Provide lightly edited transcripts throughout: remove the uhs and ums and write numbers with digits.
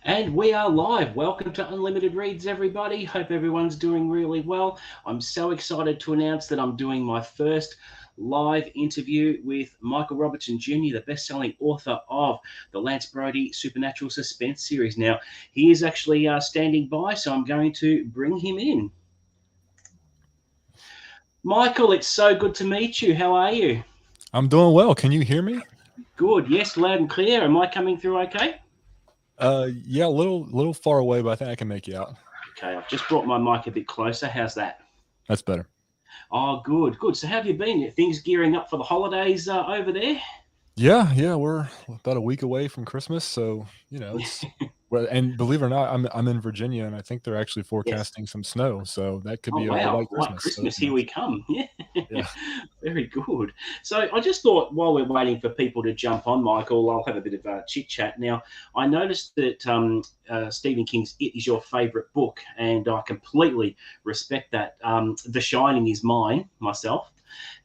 And we are live. Welcome to Unlimited Reads, everybody. Hope everyone's doing really well. I'm so excited to announce that I'm doing my first live interview with Michael Robertson Jr., the best-selling author of the Lance Brody Supernatural Suspense series. Now, he is actually standing by, so I'm going to bring him in. Michael, it's so good to meet you. How are you? I'm doing well. Can you hear me? Good. Yes, loud and clear. Am I coming through okay? Yeah, a little far away, but I think I can make you out. Okay, I've just brought my mic a bit closer. How's that? That's better. Oh, good, good. So, how have you been? Things gearing up for the holidays over there? Yeah, we're about a week away from Christmas, so it's well. And believe it or not, I'm in Virginia, and I think they're actually Yes. forecasting some snow, so that could Oh, be a wow. white White Christmas. So Christmas, here we come. Yeah. yeah, Very good. So, I just thought while we're waiting for people to jump on, Michael, I'll have a bit of a chit chat. Now, I noticed that Stephen King's It is your favorite book, and I completely respect that. The Shining is mine, myself.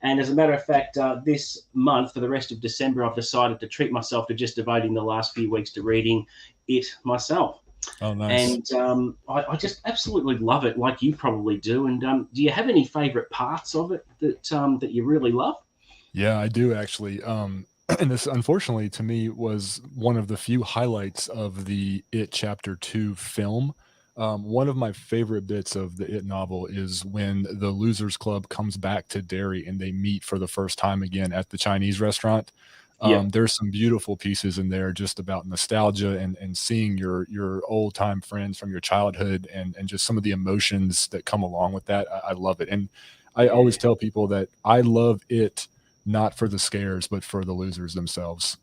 And as a matter of fact, this month, for the rest of December, I've decided to treat myself to just devoting the last few weeks to reading it myself. oh nice. And I just absolutely love it, like you probably do. And do you have any favorite parts of it that you really love? Yeah, I do actually. And this, unfortunately, to me, was one of the few highlights of the It Chapter 2 film. One of my favorite bits of the It novel is when the Losers Club comes back to Derry and they meet for the first time again at the Chinese restaurant. Yep, There's some beautiful pieces in there just about nostalgia and seeing your old time friends from your childhood and just some of the emotions that come along with that. I love it. And I yeah. always tell people that I love it not for the scares, but for the losers themselves.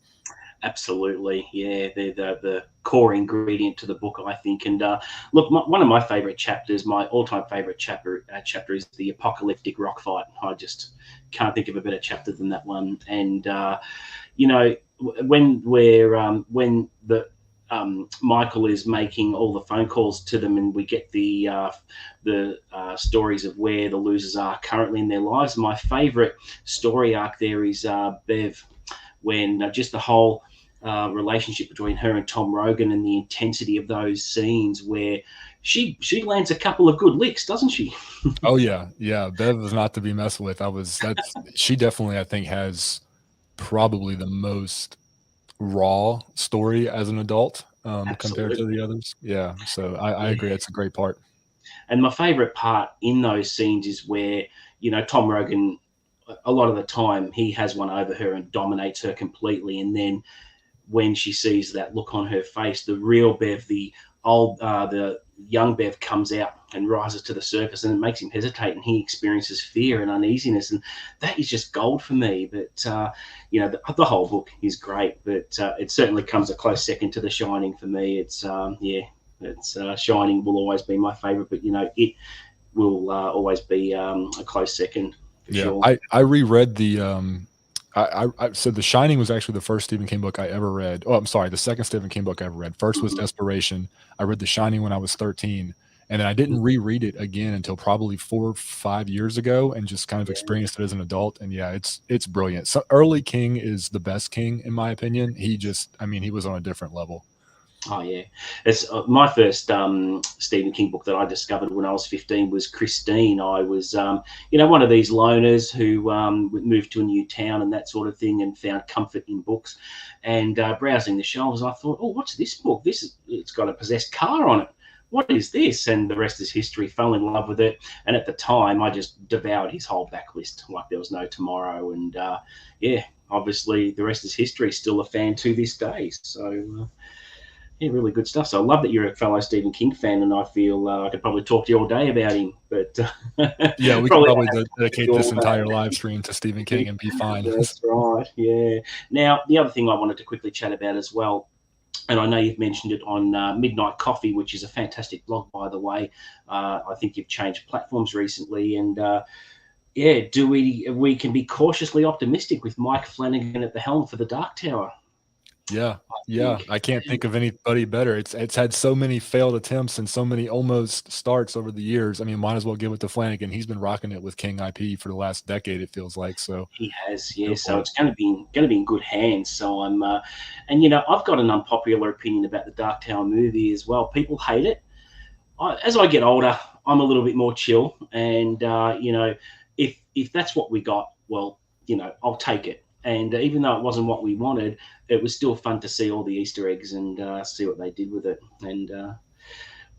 Absolutely, yeah. They're the core ingredient to the book, I think. And look, one of my favorite chapters, my all-time favorite chapter is the apocalyptic rock fight. I just can't think of a better chapter than that one. And you know, when the Michael is making all the phone calls to them, and we get the stories of where the losers are currently in their lives. My favourite story arc there is Bev, when just the whole relationship between her and Tom Rogan and the intensity of those scenes where she lands a couple of good licks, doesn't she? Oh yeah. Bev is not to be messed with. That's she definitely I think has probably the most raw story as an adult compared to the Absolutely. others. Yeah, so I Yeah. agree. It's a great part. And my favorite part in those scenes is where, Tom Rogan, a lot of the time, he has one over her and dominates her completely. And then when she sees that look on her face, the real Bev, the young Bev comes out and rises to the surface, and it makes him hesitate, and he experiences fear and uneasiness, and that is just gold for me. But the whole book is great, but it certainly comes a close second to The Shining for me. It's Shining will always be my favorite, but it will always be a close second for Yeah, sure. I reread the I so The Shining was actually the first Stephen King book I ever read. Oh, I'm sorry, the second Stephen King book I ever read. First was Mhm. Desperation. I read The Shining when I was 13, and then I didn't reread it again until probably 4 or 5 years ago and just kind of Yeah. experienced it as an adult, and yeah, it's brilliant. So early King is the best King in my opinion. He just I mean, he was on a different level. Oh yeah, it's my first Stephen King book that I discovered when I was 15 was Christine. I was, one of these loners who moved to a new town and that sort of thing, and found comfort in books. And browsing the shelves, I thought, oh, what's this book? It's got a possessed car on it. What is this? And the rest is history. Fell in love with it, and at the time, I just devoured his whole backlist like there was no tomorrow. And yeah, obviously, the rest is history. Still a fan to this day. So. Yeah, really good stuff. So I love that you're a fellow Stephen King fan, and I feel I could probably talk to you all day about him, but Yeah, we could probably probably won't have to dedicate this your entire live stream to Stephen King and be fine. That's right. Yeah. Now, the other thing I wanted to quickly chat about as well, and I know you've mentioned it on Midnight Coffee, which is a fantastic blog, by the way. I think you've changed platforms recently, and yeah, do we can be cautiously optimistic with Mike Flanagan at the helm for the Dark Tower? Yeah, I yeah, think. I can't think of anybody better. It's had so many failed attempts and so many almost starts over the years. I mean, might as well give it to Flanagan. He's been rocking it with King IP for the last decade, it feels like. So He has, go yeah. So for it. it's going to be in good hands. So and I've got an unpopular opinion about the Dark Tower movie as well. People hate it. As I get older, I'm a little bit more chill, and if that's what we got, well, I'll take it. And even though it wasn't what we wanted, it was still fun to see all the Easter eggs and see what they did with it. And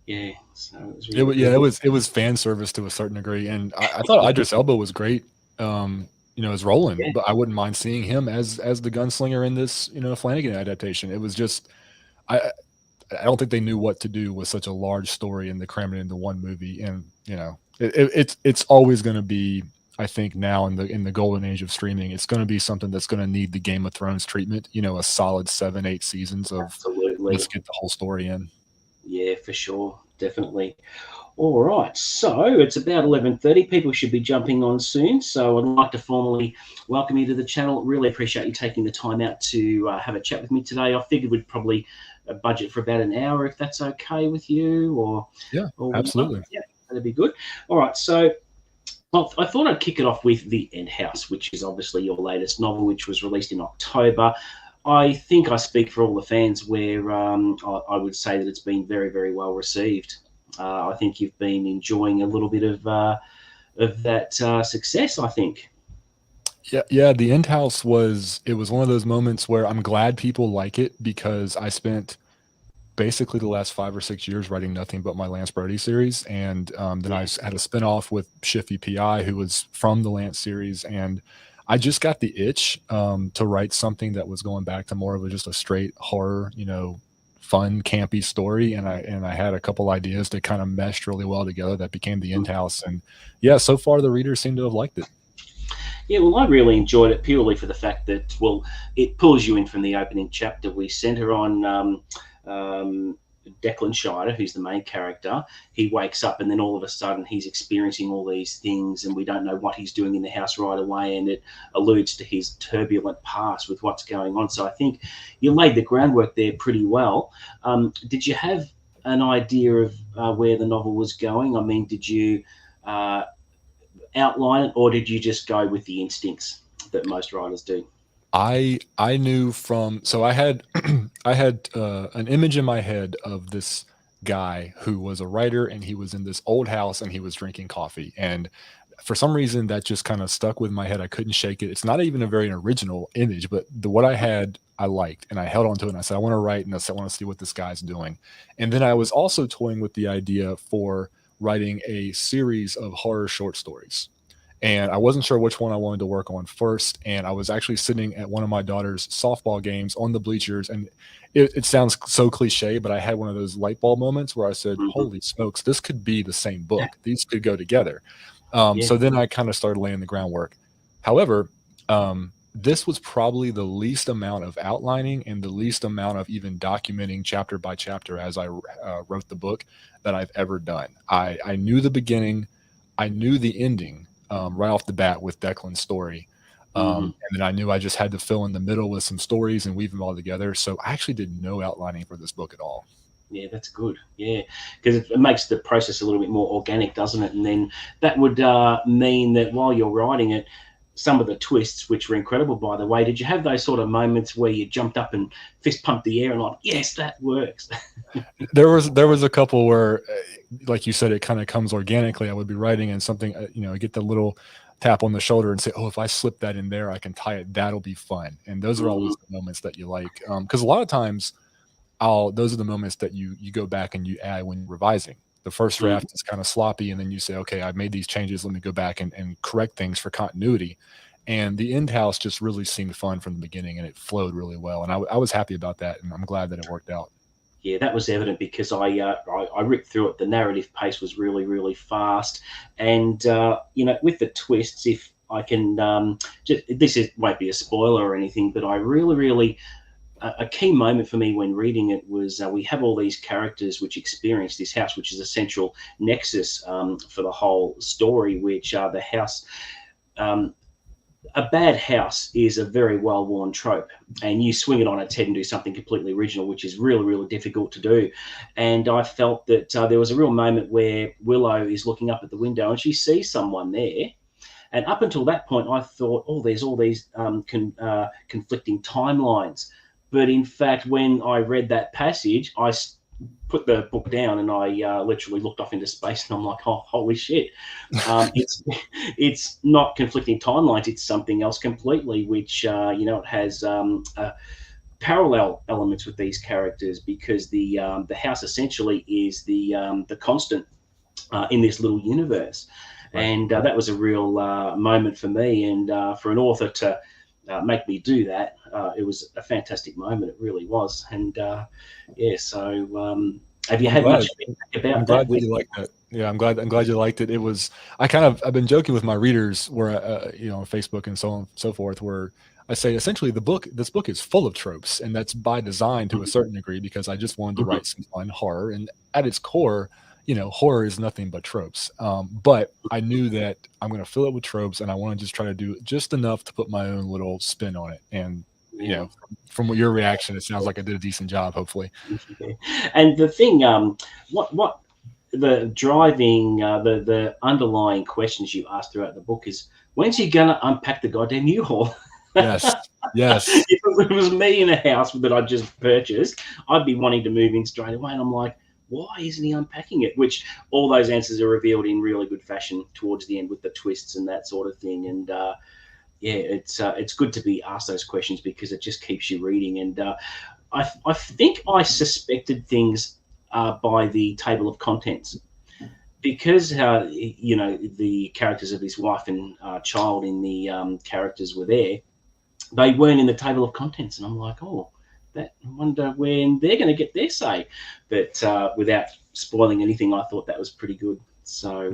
yeah, so it was It really wa yeah, good. it was fan service to a certain degree, and I thought Idris Elba was great, as Roland, Yeah, but I wouldn't mind seeing him as the gunslinger in this, Flanagan adaptation. It was just I I don't think they knew what to do with such a large story and to cram it into one movie, and, it's always gonna be, I think now in the golden age of streaming, it's gonna be something that's gonna need the Game of Thrones treatment, a solid 7, 8 seasons of, "Let's absolutely. get the whole story in." Yeah, for sure, definitely. All right, so it's about 11:30. People should be jumping on soon. So I'd like to formally welcome you to the channel. Really appreciate you taking the time out to have a chat with me today. I figured we'd probably budget for about an hour, if that's okay with you, Yeah, or whatnot. absolutely. Yeah, that'd be good. All right, so well, I thought I'd kick it off with The End House, which is obviously your latest novel, which was released in October. I think I speak for all the fans where I would say that it's been very, very well received. I think you've been enjoying a little bit of that success, I think. Yeah, yeah, the End House was one of those moments where I'm glad people like it because I spent basically the last 5 or 6 years writing nothing but my Lance Brody series, and, then Yeah. had a spinoff with Shiffy PI, who was from the Lance series, and I just got the itch, to write something that was going back to more of just a straight horror, fun, campy story, and I had a couple ideas that kinda meshed really well together that became the End House, and, yeah, so far the readers seem to have liked it. Yeah, well, I really enjoyed it purely for the fact that, well, it pulls you in from the opening chapter. We centre on um, Declan Shiner, who's the main character. He wakes up and then all of a sudden he's experiencing all these things, and we don't know what he's doing in the house right away. And it alludes to his turbulent past with what's going on. So I think you laid the groundwork there pretty well. Did you have an idea of where the novel was going? I mean, did you uh, outline it, or did you just go with the instincts that most writers do? I knew from so I had I had, an image in my head of this guy who was a writer, and he was in this old house, and he was drinking coffee, and for some reason, that just kinda stuck with my head, I couldn't shake it. It's not even a very original image, but what I had, I liked, and I held on to it, and I said, "I wanna write, and I said, I wanna see what this guy's doing." And then I was also toying with the idea for writing a series of horror short stories, and I wasn't sure which one I wanted to work on first. And I was actually sitting at one of my daughter's softball games on the bleachers, and it sounds so cliche, but I had one of those light bulb moments where I said, Mm-hmm. "Holy smokes, this could be the same book. These could go together." Yeah. So then I kind of started laying the groundwork. However, this was probably the least amount of outlining and the least amount of even documenting chapter by chapter as I wrote the book that I've ever done. I knew the beginning, I knew the ending, right off the bat with Declan's story. Mm-hmm. And then I knew I just had to fill in the middle with some stories and weave them all together. So I actually did no outlining for this book at all. Yeah, that's good. Yeah, because it makes the process a little bit more organic, doesn't it? And then that would mean that while you're writing it, some of the twists, which were incredible, by the way, did you have those sort of moments where you jumped up and fist pumped the air and like, yes, that works? There was a couple where, like you said, it kind of comes organically. I would be writing and something, I get the little tap on the shoulder and say, "Oh, if I slip that in there, I can tie it. That'll be fun." And those are Mm-hmm. always the moments that you like, because a lot of times, I'll those are the moments that you go back and you add when revising. The first Mm-hmm. draft is kind of sloppy, and then you say, "Okay, I've made these changes. Let me go back and correct things for continuity." And the end house just really seemed fun from the beginning, and it flowed really well. And I was happy about that, and I'm glad that it worked out. Yeah, that was evident because I ripped through it. The narrative pace was really, really fast, and with the twists, if I can, this won't be a spoiler or anything, but I really, really a key moment for me when reading it was we have all these characters which experience this house, which is a central nexus for the whole story, which the house. Um, a bad house is a very well-worn trope, and you swing it on its head and do something completely original, which is really, really difficult to do. And I felt that there was a real moment where Willow is looking up at the window and she sees someone there. And up until that point, I thought, oh, there's all these conflicting timelines. But in fact, when I read that passage, I put the book down and I literally looked off into space, and I'm like, oh, holy shit! It's it's not conflicting timelines; it's something else completely. Which it has parallel elements with these characters, because the house essentially is the constant in this little universe. Right. And that was a real moment for me, and for an author to make me do that, it was a fantastic moment. It really was. And so have you I'm had glad. much feedback I'm about glad that? that you liked that. Yeah, I'm glad you liked it. It was, I've been joking with my readers where, on Facebook and so on and so forth, where I say essentially this book is full of tropes, and that's by design to a certain degree, because I just wanted to Mhm. write some fun horror. And at its core, horror is nothing but tropes. But I knew that I'm going to fill it with tropes, and I want to just try to do just enough to put my own little spin on it. And, Yeah. from your reaction, it sounds like I did a decent job, hopefully. Yeah. And the thing, what the driving, the underlying questions you ask throughout the book is, when's he gonna unpack the goddamn U-Haul? Yes. Yes. If it was me in a house that I just purchased, I'd be wanting to move in straight away. And I'm like, why isn't he unpacking it? Which all those answers are revealed in really good fashion towards the end with the twists and that sort of thing. And it's good to be asked those questions, because it just keeps you reading. And I think I suspected things by the table of contents, because the characters of his wife and child in the characters were there. They weren't in the table of contents, and I'm like, oh, I wonder when they're going to get their say. But without spoiling anything, I thought that was pretty good. So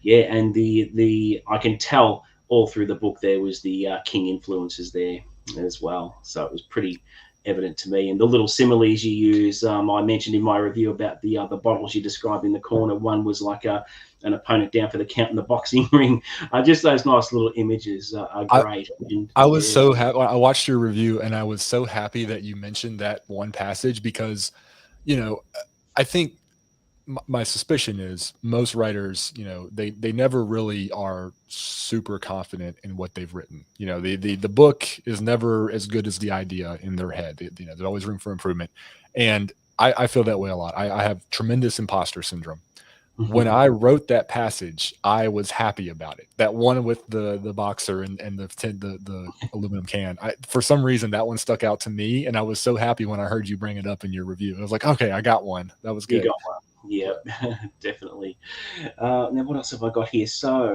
Yeah. and the I can tell all through the book there was the King influences there as well. So it was pretty evident to me. And the little similes you use, I mentioned in my review about the bottles you described in the corner. One was like an opponent down for the count in the boxing ring. Just those nice little images are I, great. And I was so happy. I watched your review, and I was so happy that you mentioned that one passage, because, I think my suspicion is most writers, they never really are super confident in what they've written. The book is never as good as the idea in their head. There's always room for improvement, and I feel that way a lot. I have tremendous imposter syndrome. When I wrote that passage, I was happy about it. That one with the boxer and the aluminum can. For some reason, that one stuck out to me, and I was so happy when I heard you bring it up in your review. I was like, okay, I got one. That was You good. got one. Yeah, definitely. Now, what else have I got here? So,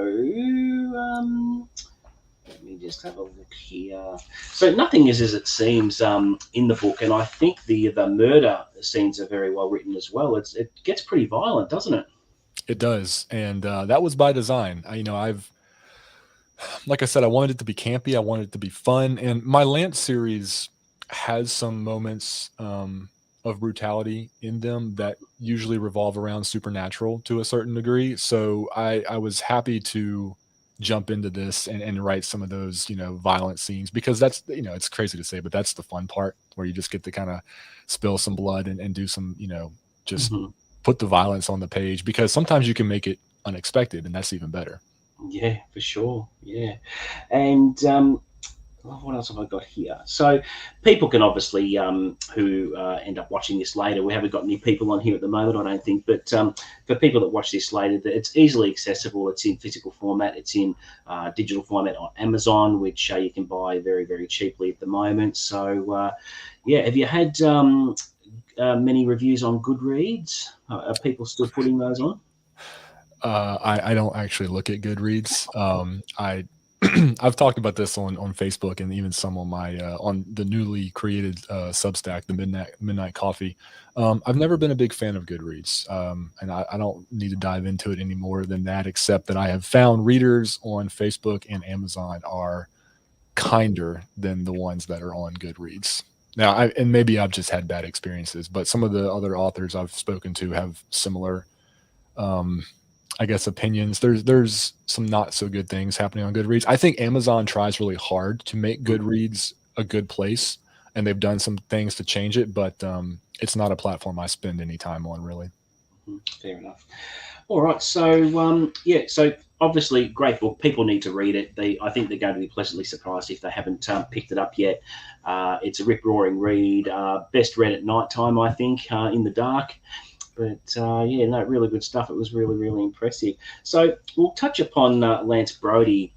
let me just have a look here. So, nothing is as it seems in the book, and I think the murder scenes are very well written as well. It gets pretty violent, doesn't it? It does, and that was by design. Like I said, I wanted it to be campy. I wanted it to be fun, and my Lance series has some moments of brutality in them that usually revolve around supernatural to a certain degree. So I was happy to jump into this and write some of those violent scenes, because that's it's crazy to say, but that's the fun part, where you just get to kind of spill some blood and do some just Mhm. put the violence on the page, because sometimes you can make it unexpected, and that's even better. Yeah, for sure. Yeah, and what else have I got here? So people can obviously who end up watching this later. We haven't got any people on here at the moment, I don't think. But for people that watch this later, it's easily accessible. It's in physical format. It's in digital format on Amazon, which you can buy very, very cheaply at the moment. So have you had many reviews on Goodreads? Are people still putting those on? I don't actually look at Goodreads. I I've talked about this on Facebook, and even some on my on the newly created Substack, the Midnight Coffee. I've never been a big fan of Goodreads, and I don't need to dive into it any more than that, except that I have found readers on Facebook and Amazon are kinder than the ones that are on Goodreads. Now, and maybe I've just had bad experiences, but some of the other authors I've spoken to have similar um, I guess, opinions. There's some not so good things happening on Goodreads. I think Amazon tries really hard to make Goodreads a good place, and they've done some things to change it, but it's not a platform I spend any time on, really. Fair enough. All right. So yeah. So obviously, great book. People need to read it. I think they're going to be pleasantly surprised if they haven't picked it up yet. It's a rip roaring read. Best read at night time, I think, in the dark. But yeah, no, really good stuff. It was really, really impressive. So we'll touch upon Lance Brody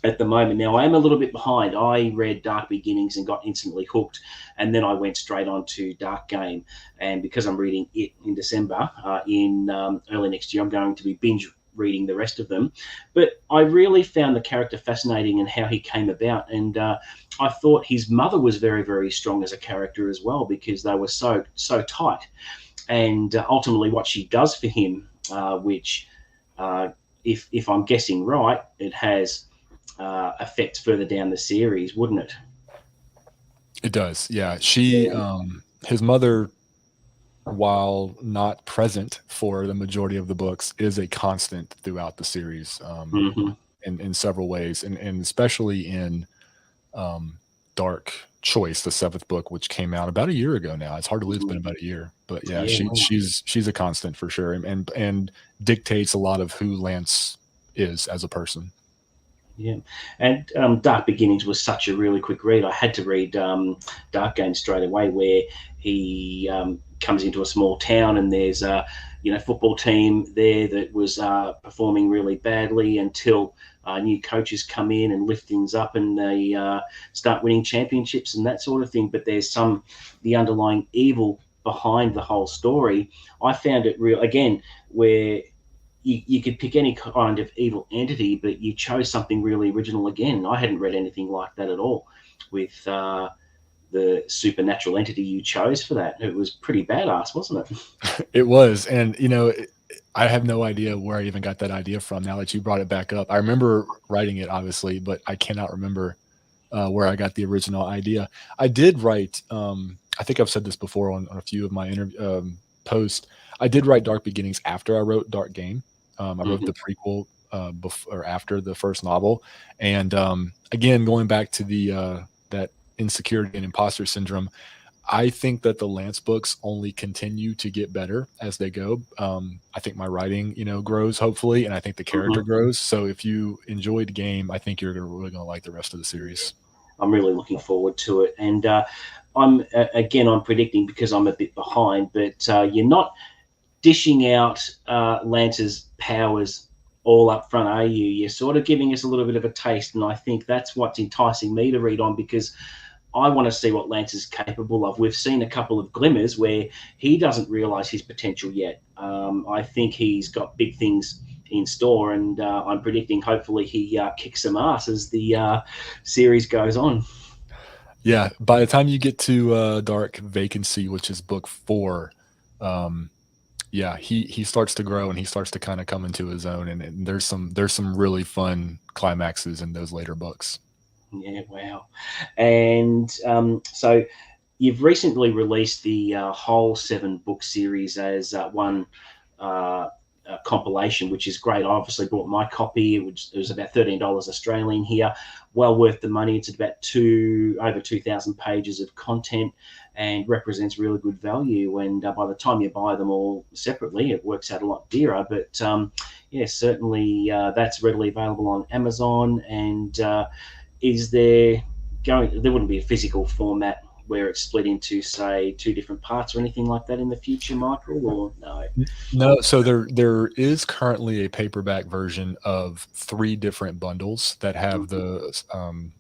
at the moment. Now, I am a little bit behind. I read Dark Beginnings and got instantly hooked, and then I went straight on to Dark Game. And because I'm reading it in December, in early next year, I'm going to be binge reading the rest of them. But I really found the character fascinating and how he came about. And I thought his mother was very, very strong as a character as well, because they were so tight. And ultimately, what she does for him, which, if I'm guessing right, it has effects further down the series, wouldn't it? It does, yeah. His mother, while not present for the majority of the books, is a constant throughout the series, Mm-hmm. in several ways, and especially in Dark Choice, the seventh book, which came out about a year ago now. It's hard to believe it's been about a year, but yeah, Yeah, she's a constant for sure, and dictates a lot of who Lance is as a person. yeah. And Dark Beginnings was such a really quick read. I had to read Dark Game straight away, where he comes into a small town and there's a football team there that was performing really badly until new coaches come in and lift things up, and they start winning championships and that sort of thing. But there's the underlying evil behind the whole story. I found it real again, where you could pick any kind of evil entity, but you chose something really original again. I hadn't read anything like that at all with the supernatural entity you chose for that. It was pretty badass, wasn't it? It was, and I have no idea where I even got that idea from. Now that you brought it back up, I remember writing it, obviously, but I cannot remember where I got the original idea. I did write. I think I've said this before on a few of my posts. I did write Dark Beginnings after I wrote Dark Game. I wrote Mm-hmm. the prequel before or after the first novel, and again, going back to the that insecurity and imposter syndrome, I think that the Lance books only continue to get better as they go. I think my writing, grows hopefully, and I think the character Mm-hmm. grows. So if you enjoyed Game, I think you're really going to like the rest of the series. I'm really looking forward to it. And I'm predicting, because I'm a bit behind, but you're not dishing out Lance's powers all up front, are you? You're sort of giving us a little bit of a taste, and I think that's what's enticing me to read on, because I want to see what Lance is capable of. We've seen a couple of glimmers where he doesn't realize his potential yet. I think he's got big things in store, and I'm predicting hopefully he kicks some ass as the series goes on. Yeah, by the time you get to Dark Vacancy, which is book 4, um, yeah, he starts to grow and he starts to kind of come into his own, and there's some really fun climaxes in those later books. Yeah, wow. And so you've recently released the whole 7-book series as one compilation, which is great. I obviously bought my copy. It was about $13 Australian here. Well worth the money. It's about over 2,000 pages of content and represents really good value. And by the time you buy them all separately, it works out a lot dearer. But yeah, certainly that's readily available on Amazon. And is there there wouldn't be a physical format where it's split into, say, 2 different parts or anything like that in the future, Michael, or no? No, so there is currently a paperback version of 3 different bundles that have Mhm.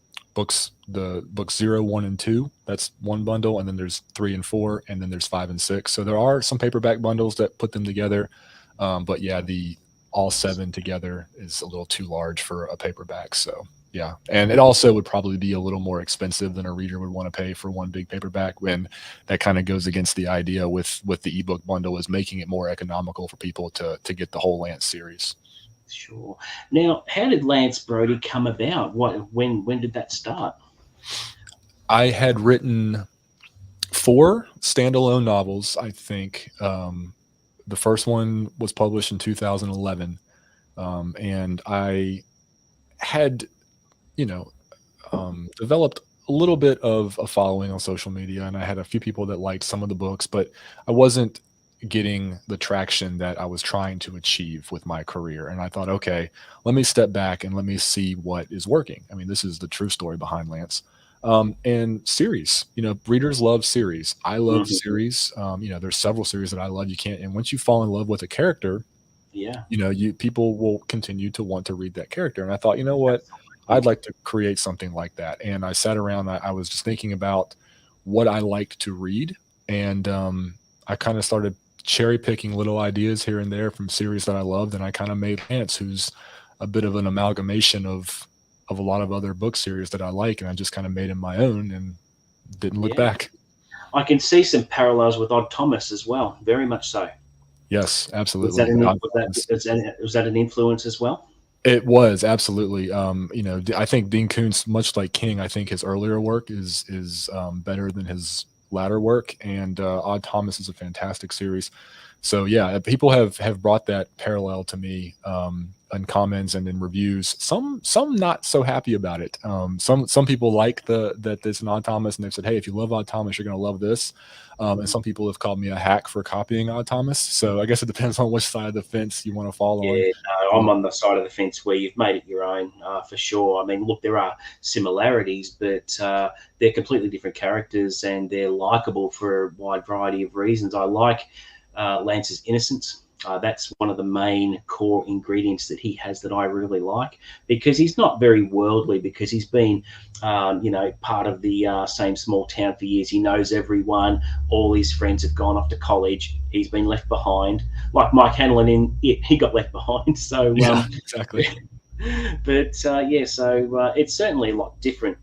the books 0, 1, and 2. That's one bundle, and then there's 3 and 4, and then there's 5 and 6. So there are some paperback bundles that put them together, but yeah, the all 7 together is a little too large for a paperback. So yeah, and it also would probably be a little more expensive than a reader would want to pay for one big paperback, when that kind of goes against the idea with the ebook bundle, is making it more economical for people to get the whole Lance series. Sure. Now, how did Lance Brody come about? When did that start? I had written 4 standalone novels, I think. The first one was published in 2011. And I had, you know, developed a little bit of a following on social media, and I had a few people that liked some of the books, but I wasn't getting the traction that I was trying to achieve with my career. And I thought, okay, let me step back and let me see what is working. I mean, this is the true story behind Lance. And series, readers love series. I love Hmm. series. There's several series that I love. You can't, and once you fall in love with a character, Yeah, you people will continue to want to read that character. And I thought, you know what, I'd absolutely. like to create something like that. And I sat around, I was just thinking about what I liked to read, and I kind of started cherry picking little ideas here and there from series that I loved, and I kind of made Lance, who's a bit of an amalgamation of a lot of other book series that I like, and I just kind of made him my own and didn't look Yeah, back. I can see some parallels with Odd Thomas as well. Very much so. Yes, Was that absolutely. an was that an influence as well? It was absolutely. I think Dean Koontz, much like King, I think his earlier work is better than his latter work, and Odd Thomas is a fantastic series. So yeah, people have brought that parallel to me in comments and in reviews. Some not so happy about it. Some people like that there's an Odd Thomas, and they've said, hey, if you love Odd Thomas, you're going to love this. And some people have called me a hack for copying Odd Thomas. So I guess it depends on which side of the fence you want to fall on. Yeah, no, I'm on the side of the fence where you've made it your own, for sure. I mean, look, there are similarities, but they're completely different characters, and they're likable for a wide variety of reasons. I like Lance's innocence. That's one of the main core ingredients that he has that I really like, because he's not very worldly, because he's been, part of the same small town for years. He knows everyone. All his friends have gone off to college. He's been left behind, like Mike Hanlon in it. He got left behind. So, Yeah, exactly. but yeah, so it's certainly a lot different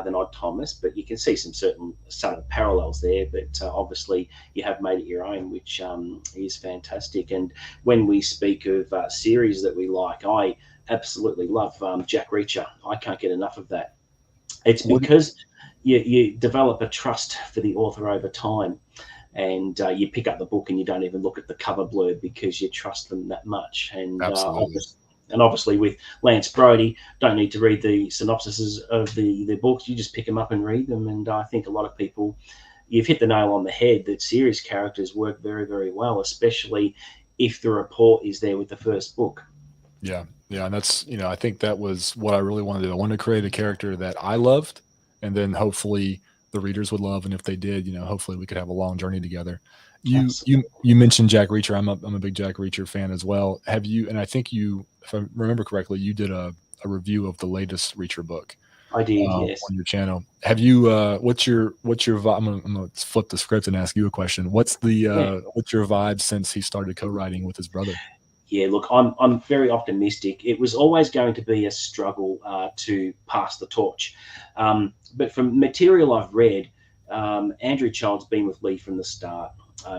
than Odd Thomas, but you can see some certain subtle parallels there. But obviously, you have made it your own, which is fantastic. And when we speak of series that we like, I absolutely love Jack Reacher. I can't get enough of that. It's What because you develop a trust for the author over time, and you pick up the book and you don't even look at the cover blurb because you trust them that much. absolutely. And obviously with Lance Brody, don't need to read the synopsises of the books. You just pick them up and read them. And I think a lot of people, you've hit the nail on the head, that series characters work very, very well, especially if the rapport is there with the first book. Yeah, yeah, and that's I think that was what I really wanted to do. I wanted to create a character that I loved, and then hopefully the readers would love, and if they did, hopefully we could have a long journey together. You mentioned Jack Reacher. I'm a big Jack Reacher fan as well. Have you? And I think you, if I remember correctly, you did a review of the latest Reacher book I did, yes. on your channel. Have you? What's your vibe? I'm gonna flip the script and ask you a question. Yeah. What's your vibe since he started co-writing with his brother? Yeah, look, I'm very optimistic. It was always going to be a struggle to pass the torch. But from material I've read, Andrew Child's been with Lee from the start.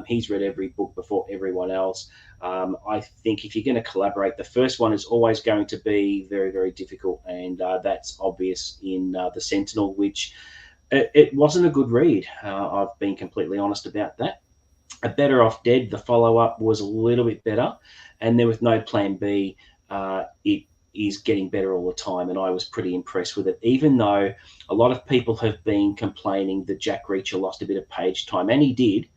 He's read every book before everyone else. I think if you're going to collaborate, the first one is always going to be very, very difficult. And that's obvious in The Sentinel, which it wasn't a good read. I've been completely honest about that. A Better Off Dead, the follow up, was a little bit better, and then with no plan B, it is getting better all the time, and I was pretty impressed with it. Even though a lot of people have been complaining that Jack Reacher lost a bit of page time, and he did,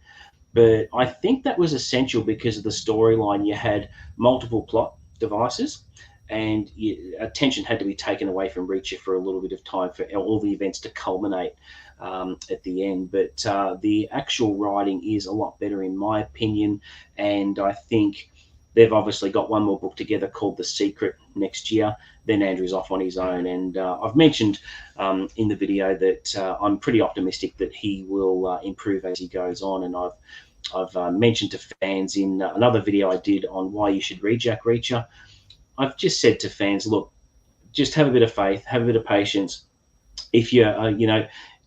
but I think that was essential because of the storyline. You had multiple plot devices, and attention had to be taken away from Reacher for a little bit of time for all the events to culminate at the end. But the actual writing is a lot better, in my opinion, and I think they've obviously got one more book together called The Secret next year. Then Andrew's off on his own, and I've mentioned in the video that I'm pretty optimistic that he will improve as he goes on, and I've mentioned to fans in another video I did on why you should read Jack Reacher. I've just said to fans, look, just have a bit of faith, have a bit of patience. If you,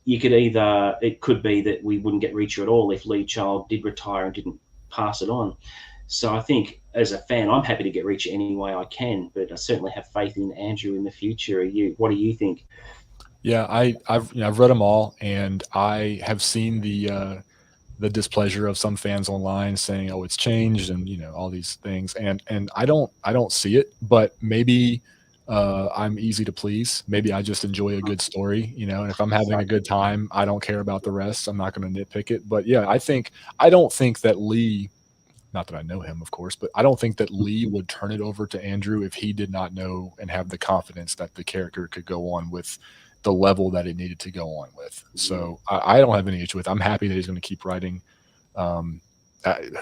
you could either, it could be that we wouldn't get Reacher at all if Lee Child did retire and didn't pass it on. So I think as a fan, I'm happy to get Reacher any way I can, but I certainly have faith in Andrew in the future. What do you think? Yeah, I've read them all, and I have seen the displeasure of some fans online saying, "Oh, it's changed," and all these things. And I don't see it, but maybe I'm easy to please. Maybe I just enjoy a good story, and if I'm having So, a good time, I don't care about the rest. I'm not going to nitpick it. But yeah, I don't think that Lee, not that I know him, of course, but I don't think that Lee would turn it over to Andrew if he did not know and have the confidence that the character could go on with the level that it needed to go on with. yeah, So I don't have any issue with it. I'm happy that he's going to keep writing. Um,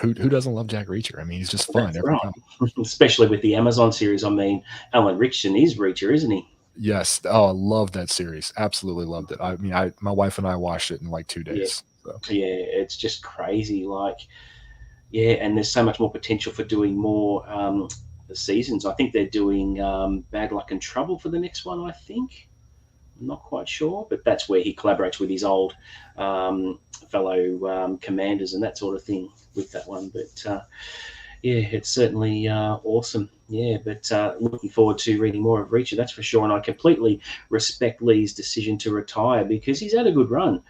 who doesn't love Jack Reacher? I mean, he's just fun that's every right. time. Especially with the Amazon series. I mean, Alan Ritchson is Reacher, isn't he? Yes. Oh, I love that series. Absolutely loved it. I mean, my wife and I watched it in like 2 Yeah, days. So yeah, it's just crazy. Like, yeah, and there's so much more potential for doing more seasons. I think they're doing Bad Luck and Trouble for the next one. I think. I'm not quite sure, but that's where he collaborates with his old fellow commanders and that sort of thing with that one. But yeah, it's certainly awesome. Yeah, but looking forward to reading more of Reacher, that's for sure. And I completely respect Lee's decision to retire because he's had a good run.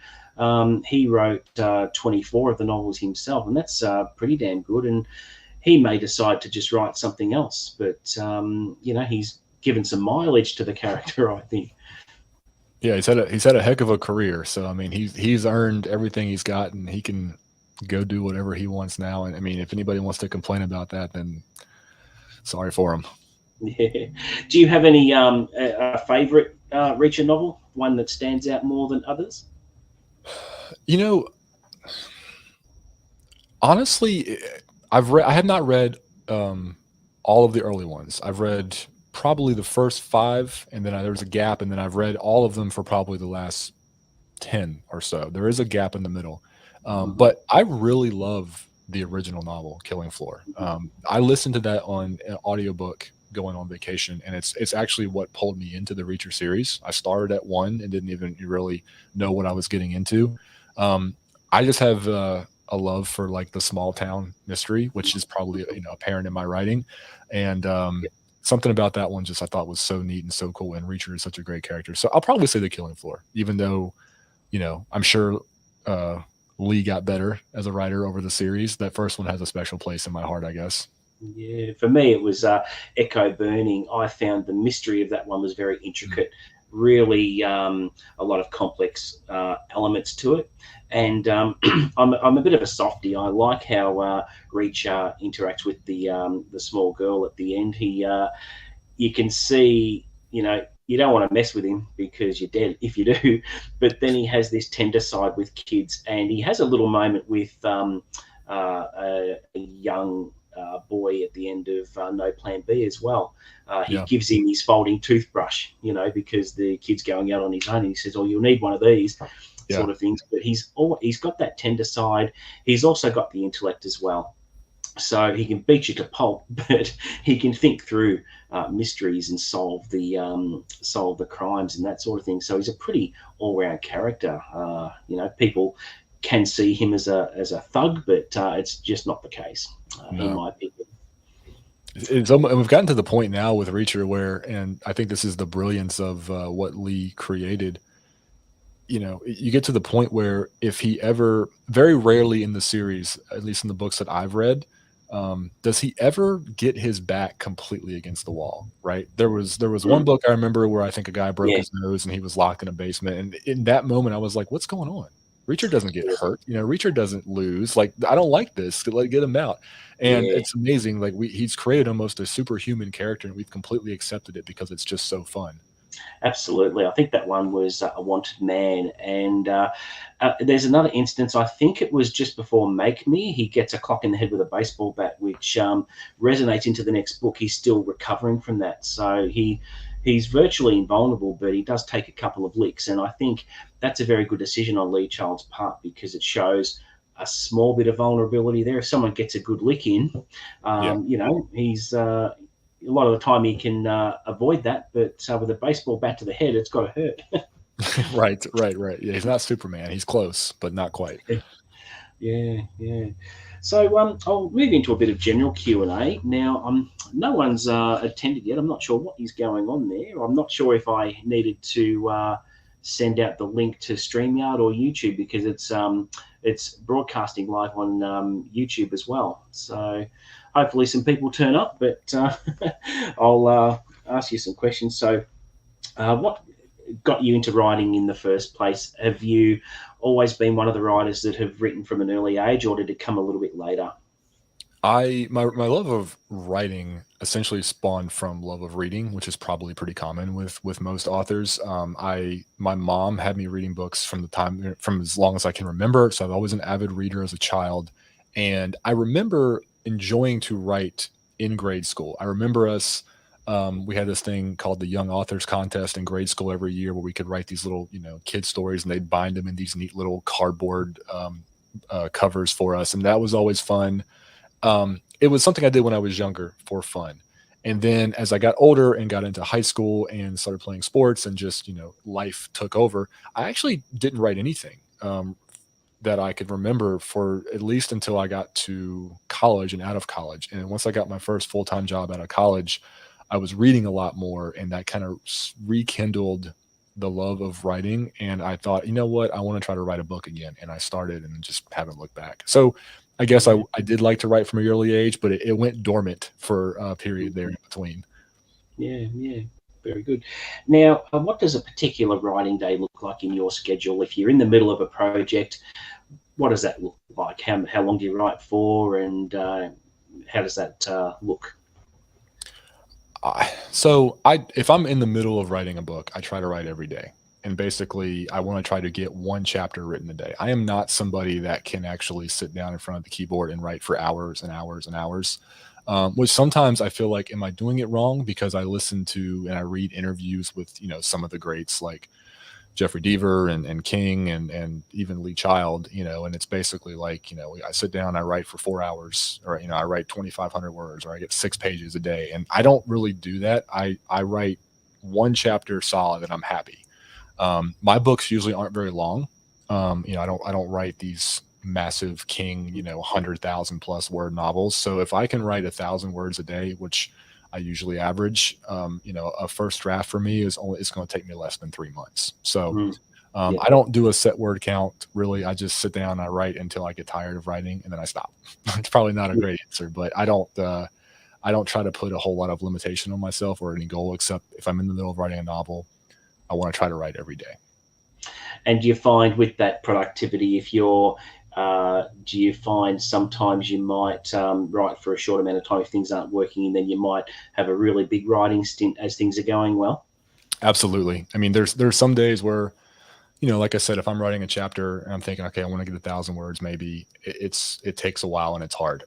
He wrote 24 of the novels himself, and that's pretty damn good. And he may decide to just write something else, but he's given some mileage to the character, I think. yeah, he's had a heck of a career. So I mean, he's earned everything he's got, and he can go do whatever he wants now. And I mean, if anybody wants to complain about that, then sorry for him. Yeah. Do you have any a favorite Reacher novel? One that stands out more than others? You know, honestly, I have not read all of the early ones. I've read probably the first five, and then there was a gap, and then I've read all of them for probably the last 10 or so. There is a gap in the middle. Hmm. But I really love the original novel, Killing Floor. I listened to that on an audiobook going on vacation, and it's actually what pulled me into the Reacher series. I started at one and didn't even really know what I was getting into. Um, I just have a love for like the small town mystery, which is probably apparent in my writing, and something about that one just I thought was so neat and so cool. And Reacher is such a great character, so I'll probably say the Killing Floor, even though I'm sure uh, Lee got better as a writer over the series. That first one has a special place in my heart, I guess. Yeah, for me it was Echo Burning. I found the mystery of that one was very Mm. intricate, really a lot of complex elements to it. And I'm a bit of a softie. I like how Reacher interacts with the small girl at the end. You can see, you don't want to mess with him because you're dead if you do. But then he has this tender side with kids, and he has a little moment with a young boy at the end of No Plan B as well. He Yeah, gives him his folding toothbrush, because the kid's going out on his own. And he says, "Oh, you'll need one of these." yeah, Sort of things. But he's got that tender side. He's also got the intellect as well, so he can beat you to pulp, but he can think through mysteries and solve the crimes and that sort of thing. So he's a pretty all round character. People can see him as a thug, but it's just not the case, in no. my opinion. And we've gotten to the point now with Reacher where, and I think this is the brilliance of what Lee created. You get to the point where if he ever, very rarely in the series, at least in the books that I've read, does he ever get his back completely against the wall? Right? There was one Mm, book I remember where I think a guy broke yeah, his nose and he was locked in a basement, and in that moment I was like, "What's going on?" Reacher doesn't get yeah, hurt. Reacher doesn't lose. Like, I don't like this. Get him out. And yeah. it's amazing. Like, he's created almost a superhuman character, and we've completely accepted it because it's just so fun. Absolutely. I think that one was A Wanted Man. And there's another instance, I think it was just before Make Me. He gets a clock in the head with a baseball bat, which resonates into the next book. He's still recovering from that. So he's virtually invulnerable, but he does take a couple of licks. And I think that's a very good decision on Lee Child's part because it shows a small bit of vulnerability there. If someone gets a good lick in, Yeah. he's a lot of the time he can avoid that, but with a baseball bat to the head, it's got to hurt. Right, right, right. Yeah, he's not Superman. He's close, but not quite. Yeah, yeah. So I'll move into a bit of general Q&A. Now, no one's attended yet. I'm not sure what is going on there. I'm not sure if I needed to send out the link to StreamYard or YouTube, because it's broadcasting live on YouTube as well. So hopefully some people turn up, but I'll ask you some questions. So what got you into writing in the first place? Have you always been one of the writers that have written from an early age, or did it come a little bit later? My love of writing essentially spawned from love of reading, which is probably pretty common with most authors. My mom had me reading books from as long as I can remember, so I've always an avid reader as a child, and I remember enjoying to write in grade school. I remember us. We had this thing called the Young Authors Contest in grade school every year, where we could write these little, kid stories, and they'd bind them in these neat little cardboard covers for us, and that was always fun. It was something I did when I was younger for fun. And then as I got older and got into high school and started playing sports and just, life took over, I actually didn't write anything that I could remember for at least until I got to college and out of college. And once I got my first full-time job out of college, I was reading a lot more, and that kind of rekindled the love of writing. And I thought, you know what, I want to try to write a book again. And I started and just haven't looked back. So I guess I did like to write from an early age, but it went dormant for a period there in between. Yeah, yeah, very good. Now, what does a particular writing day look like in your schedule? If you're in the middle of a project, what does that look like? How long do you write for, and how does that look? If I'm in the middle of writing a book, I try to write every day. And basically, I want to try to get one chapter written a day. I am not somebody that can actually sit down in front of the keyboard and write for hours and hours and hours. Which sometimes I feel like, am I doing it wrong? Because I listen to and I read interviews with, some of the greats like Jeffrey Deaver and King and even Lee Child, and it's basically like, I sit down, I write for 4 hours, or, I write 2,500 words, or I get 6 pages a day. And I don't really do that. I write one chapter solid and I'm happy. My books usually aren't very long. I don't write these massive King, 100,000 plus word novels. So if I can write 1,000 words a day, which I usually average, a first draft for me it's going to take me less than 3 months. So Yeah. I don't do a set word count really. I just sit down, I write until I get tired of writing, and then I stop. It's probably not a great answer, but I don't try to put a whole lot of limitation on myself or any goal, except if I'm in the middle of writing a novel, I want to try to write every day. And do you find with that productivity, if you're do you find sometimes you might write for a short amount of time if things aren't working, and then you might have a really big writing stint as things are going well? Absolutely. I mean, there's some days where, like I said, if I'm writing a chapter and I'm thinking, okay, I want to get 1,000 words, maybe it takes a while and it's hard.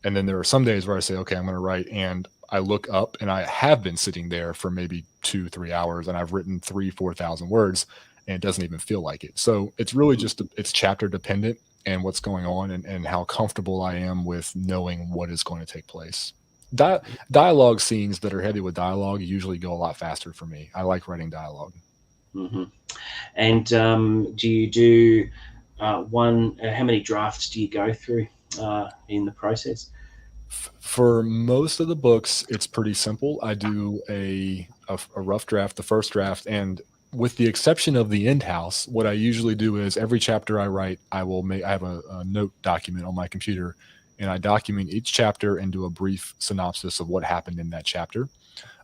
And then there are some days where I say, okay, I'm going to write, and I look up and I have been sitting there for maybe 2-3 hours and I've written 3,000-4,000 words, and it doesn't even feel like it. So it's really just, it's chapter dependent and what's going on, and how comfortable I am with knowing what is going to take place. Dialogue scenes that are heavy with dialogue usually go a lot faster for me. I like writing dialogue. Mm-hmm. And do you do how many drafts do you go through in the process? For most of the books, it's pretty simple. I do a rough draft, the first draft, and with the exception of the end house, what I usually do is every chapter I write, I have a note document on my computer, and I document each chapter and do a brief synopsis of what happened in that chapter.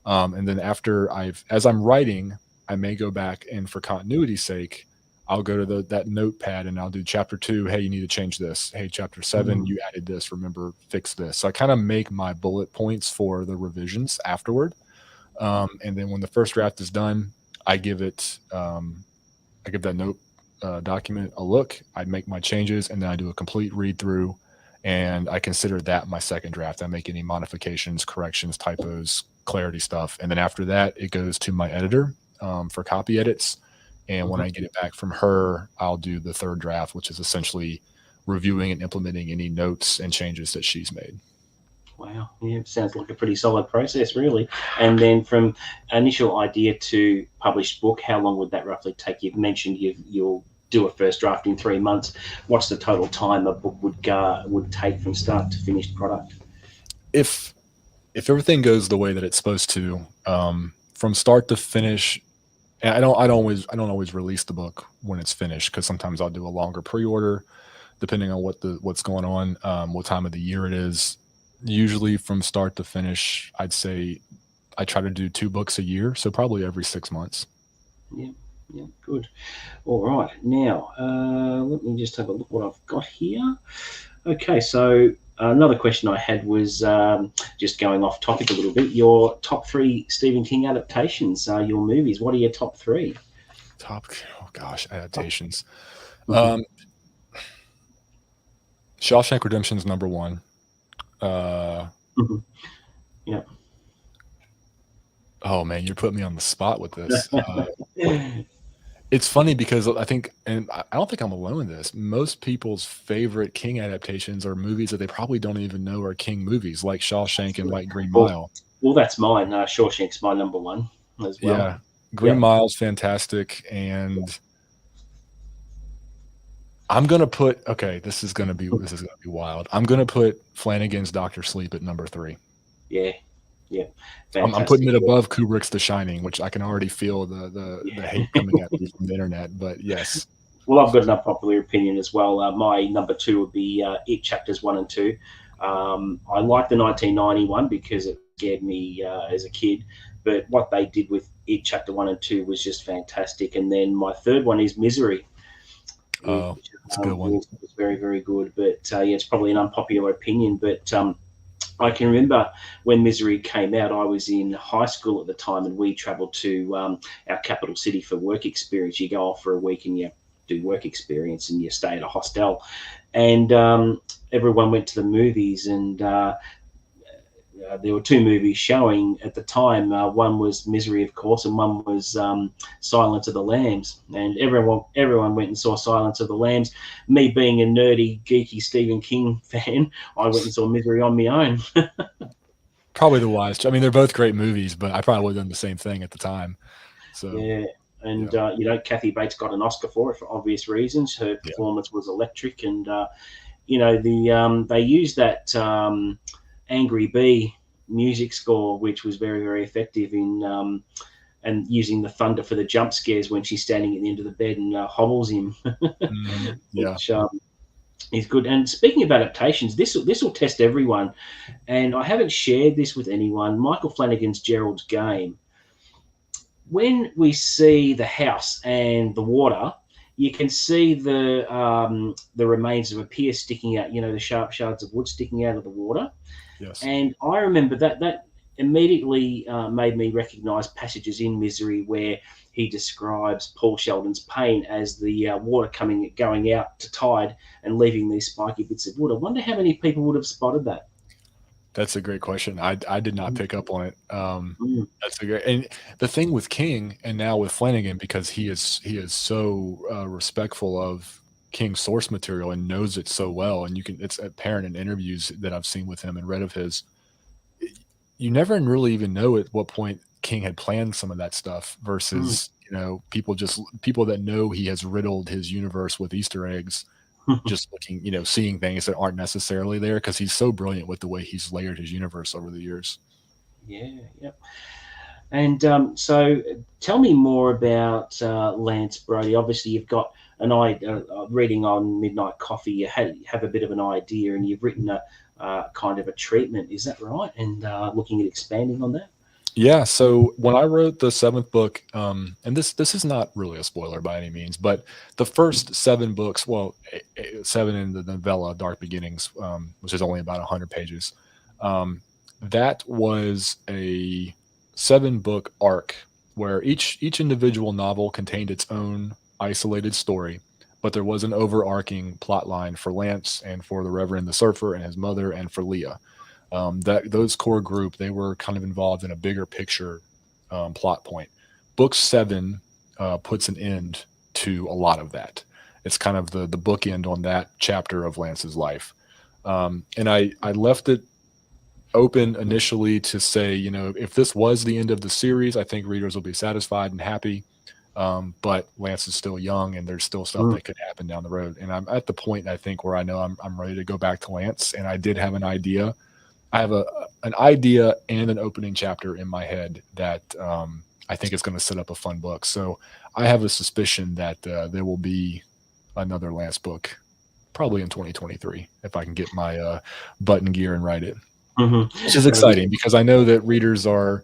And then as I'm writing, I may go back, and for continuity's sake, I'll go to that notepad and I'll do chapter 2. Hey, you need to change this. Hey, chapter 7, you added this. Remember, fix this. So I kind of make my bullet points for the revisions afterward. And then when the first draft is done, I give that note document a look. I make my changes, and then I do a complete read through, and I consider that my second draft. I make any modifications, corrections, typos, clarity stuff. And then after that, it goes to my editor for copy edits. And when I get it back from her, I'll do the third draft, which is essentially reviewing and implementing any notes and changes that she's made. Wow. Yeah, it sounds like a pretty solid process, really. And then from initial idea to published book, how long would that roughly take? You've mentioned you'll do a first draft in 3 months. What's the total time a book would take from start to finished product? If everything goes the way that it's supposed to, from start to finish, And I don't always release the book when it's finished, because sometimes I'll do a longer pre-order depending on what's going on, what time of the year it is. Usually from start to finish, I'd say I try to do 2 books a year, so probably every 6 months. Yeah, yeah, good. All right, now let me just have a look what I've got here. Okay, so another question I had was just going off topic a little bit. Your top 3 Stephen King adaptations, your movies. What are your top 3? Top Oh gosh, adaptations. Mhm. Um, Shawshank Redemption's number 1. Uh, Mhm. Yeah. oh man, you're putting me on the spot with this. It's funny because I think, and I don't think I'm alone in this, most people's favorite King adaptations are movies that they probably don't even know are King movies, like Shawshank and like Green Well, Mile. well, that's mine. Shawshank's my number 1 as well. Yeah, Green Yep. Mile's fantastic, and I'm gonna put okay, this is gonna be wild. I'm gonna put Flanagan's Doctor Sleep at number 3. Yeah. Yeah. I'm putting Fantastic. it Yeah. above Kubrick's The Shining, which I can already feel the Yeah. hate coming at me from the internet, but yes. Well, I've got an unpopular opinion as well. My number 2 would be It Chapters 1 and 2. I like the 1991 because it scared me as a kid, but what they did with It Chapter 1 and 2 was just fantastic. And then my third one is Misery, which Oh, it's a good one. was very, very good. But yeah, it's probably an unpopular opinion, but I can remember when Misery came out, I was in high school at the time, and we travelled to our capital city for work experience. You go off for a week and you do work experience and you stay at a hostel. And everyone went to the movies, and there were 2 movies showing at the time. One was Misery, of course, and one was Silence of the Lambs. And everyone went and saw Silence of the Lambs. Me being a nerdy, geeky Stephen King fan, I went and saw Misery on my own. Probably the wise I mean, they're both great movies, but I probably would've done the same thing at the time. So, Yeah, and yeah. Kathy Bates got an Oscar for it for obvious reasons. Her Yeah. performance was electric, and they used that Angry Bee music score, which was very, very effective in and using the thunder for the jump scares when she's standing at the end of the bed and hobbles him, Mhm. Yeah. which is good. And speaking of adaptations, this will test everyone, and I haven't shared this with anyone. Michael Flanagan's Gerald's Game. When we see the house and the water, you can see the remains of a pier sticking out. The sharp shards of wood sticking out of the water. Yes. And I remember that immediately made me recognise passages in Misery where he describes Paul Sheldon's pain as the water going out to tide and leaving these spiky bits of wood. I wonder how many people would have spotted that. That's a great question. I did not Mm, pick up on it. mm, That's a great and the thing with King and now with Flanagan, because he is so, respectful of King's source material and knows it so well, and it's apparent in interviews that I've seen with him and read of his. You never really even know at what point King had planned some of that stuff mm. versus, people that know he has riddled his universe with Easter eggs, just looking, seeing things that aren't necessarily there because he's so brilliant with the way he's layered his universe over the years. Yeah, yeah. And so, tell me more about Lance Brody. Obviously, you've got an idea. Reading on Midnight Coffee, have a bit of an idea, and you've written a kind of a treatment. Is that right? And looking at expanding on that. Yeah, so when I wrote the 7th book, and this is not really a spoiler by any means, but the first 7 books, well, 7 in the novella Dark Beginnings, which is only about 100 pages, um, that was a 7-book arc where each individual novel contained its own isolated story, but there was an overarching plot line for Lance and for the Reverend the Surfer and his mother and for Leah. That those core group, they were kind of involved in a bigger picture, plot point. Book 7 puts an end to a lot of that. It's kind of the bookend on that chapter of Lance's life. And I left it open initially to say, if this was the end of the series, I think readers will be satisfied and happy. But Lance is still young, and there's still stuff Mm, that could happen down the road. And I'm at the point, I think, where I know I'm ready to go back to Lance. And I did have an idea. I have an idea and an opening chapter in my head that I think it's going to set up a fun book. So I have a suspicion that there will be another Lance book probably in 2023 if I can get my button gear and write it, which is That'll be exciting because I know that readers are,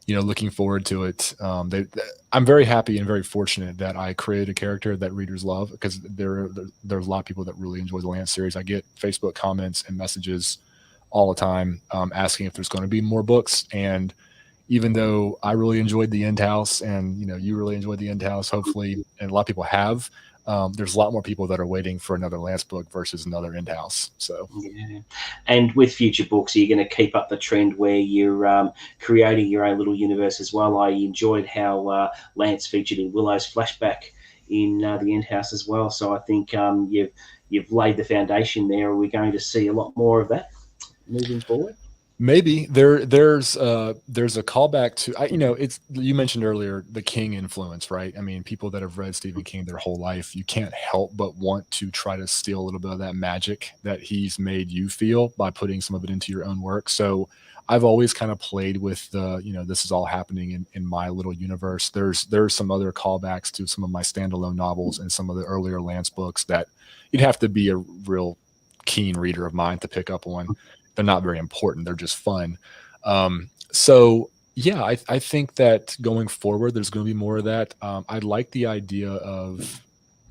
looking forward to it. I'm very happy and very fortunate that I created a character that readers love because there's a lot of people that really enjoy the Lance series. I get Facebook comments and messages all the time asking if there's going to be more books. And even though I really enjoyed the End House and, you really enjoyed the End House, hopefully, and a lot of people have, there's a lot more people that are waiting for another Lance book versus another End House. So, yeah. And with future books, are you going to keep up the trend where you're creating your own little universe as well? I enjoyed how Lance featured in Willow's flashback in the End House as well. So I think you've laid the foundation there. Are we going to see a lot more of that moving forward? maybe there's a callback to it's you mentioned earlier the King influence, right? I mean, people that have read Stephen King their whole life, you can't help but want to try to steal a little bit of that magic that he's made you feel by putting some of it into your own work. So I've always kind of played with the, this is all happening in my little universe. There's some other callbacks to some of my standalone novels and some of the earlier Lance books that you'd have to be a real keen reader of mine to pick up on. They're not very important. They're just fun. So yeah, I think that going forward, there's going to be more of that. I like the idea of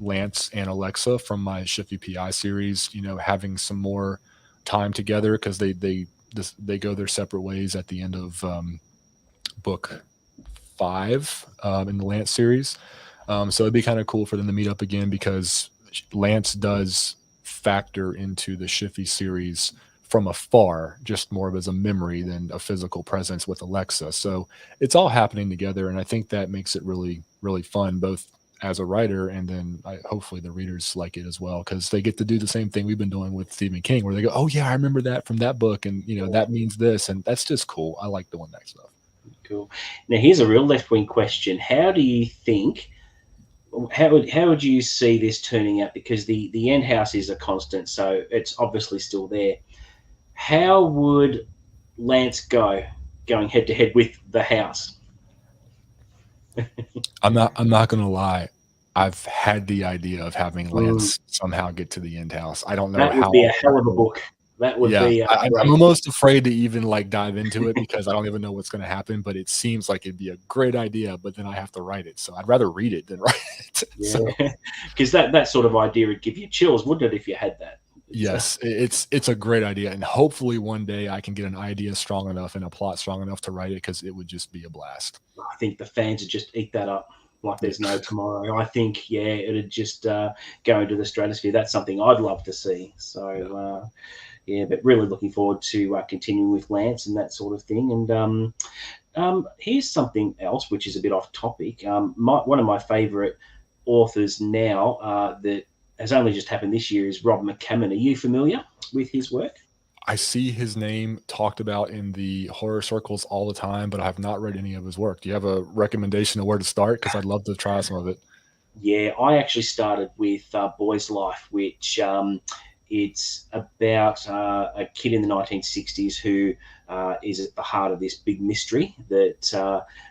Lance and Alexa from my Shifty PI series, having some more time together because they go their separate ways at the end of book 5 in the Lance series. So it'd be kind of cool for them to meet up again because Lance does factor into the Shifty series from afar, just more of as a memory than a physical presence with Alexa. So it's all happening together. And I think that makes it really, really fun, both as a writer and then hopefully the readers like it as well, because they get to do the same thing we've been doing with Stephen King, where they go, oh yeah, I remember that from that book. And, that means this. And that's just cool. I like doing that stuff. Cool. Now, here's a real left-wing question. How do you think how would you see this turning out? Because the End House is a constant, so it's obviously still there. How would Lance going head to head with the House? I'm not gonna lie. I've had the idea of having Lance somehow get to the End House. I don't know That would how. be a hell of a book. That would be I'm great. almost afraid to even dive into it because I don't even know what's going to happen. But it seems like it'd be a great idea. But then I have to write it, so I'd rather read it than write it. Yeah, because that sort of idea would give you chills, wouldn't it, if you had that? Yes, it's a great idea, and hopefully one day I can get an idea strong enough and a plot strong enough to write it because it would just be a blast. I think the fans would just eat that up like there's no tomorrow. I think, yeah, it'd just go into the stratosphere. That's something I'd love to see. So, yeah, but really looking forward to continuing with Lance and that sort of thing. And here's something else, which is a bit off topic. One of my favourite authors now that has only just happened this year is Rob McCammon. Are you familiar with his work? I see his name talked about in the horror circles all the time, but I have not read any of his work. Do you have a recommendation of where to start? Because I'd love to try some of it. Yeah, I actually started with Boy's Life, which it's about a kid in the 1960s who is at the heart of this big mystery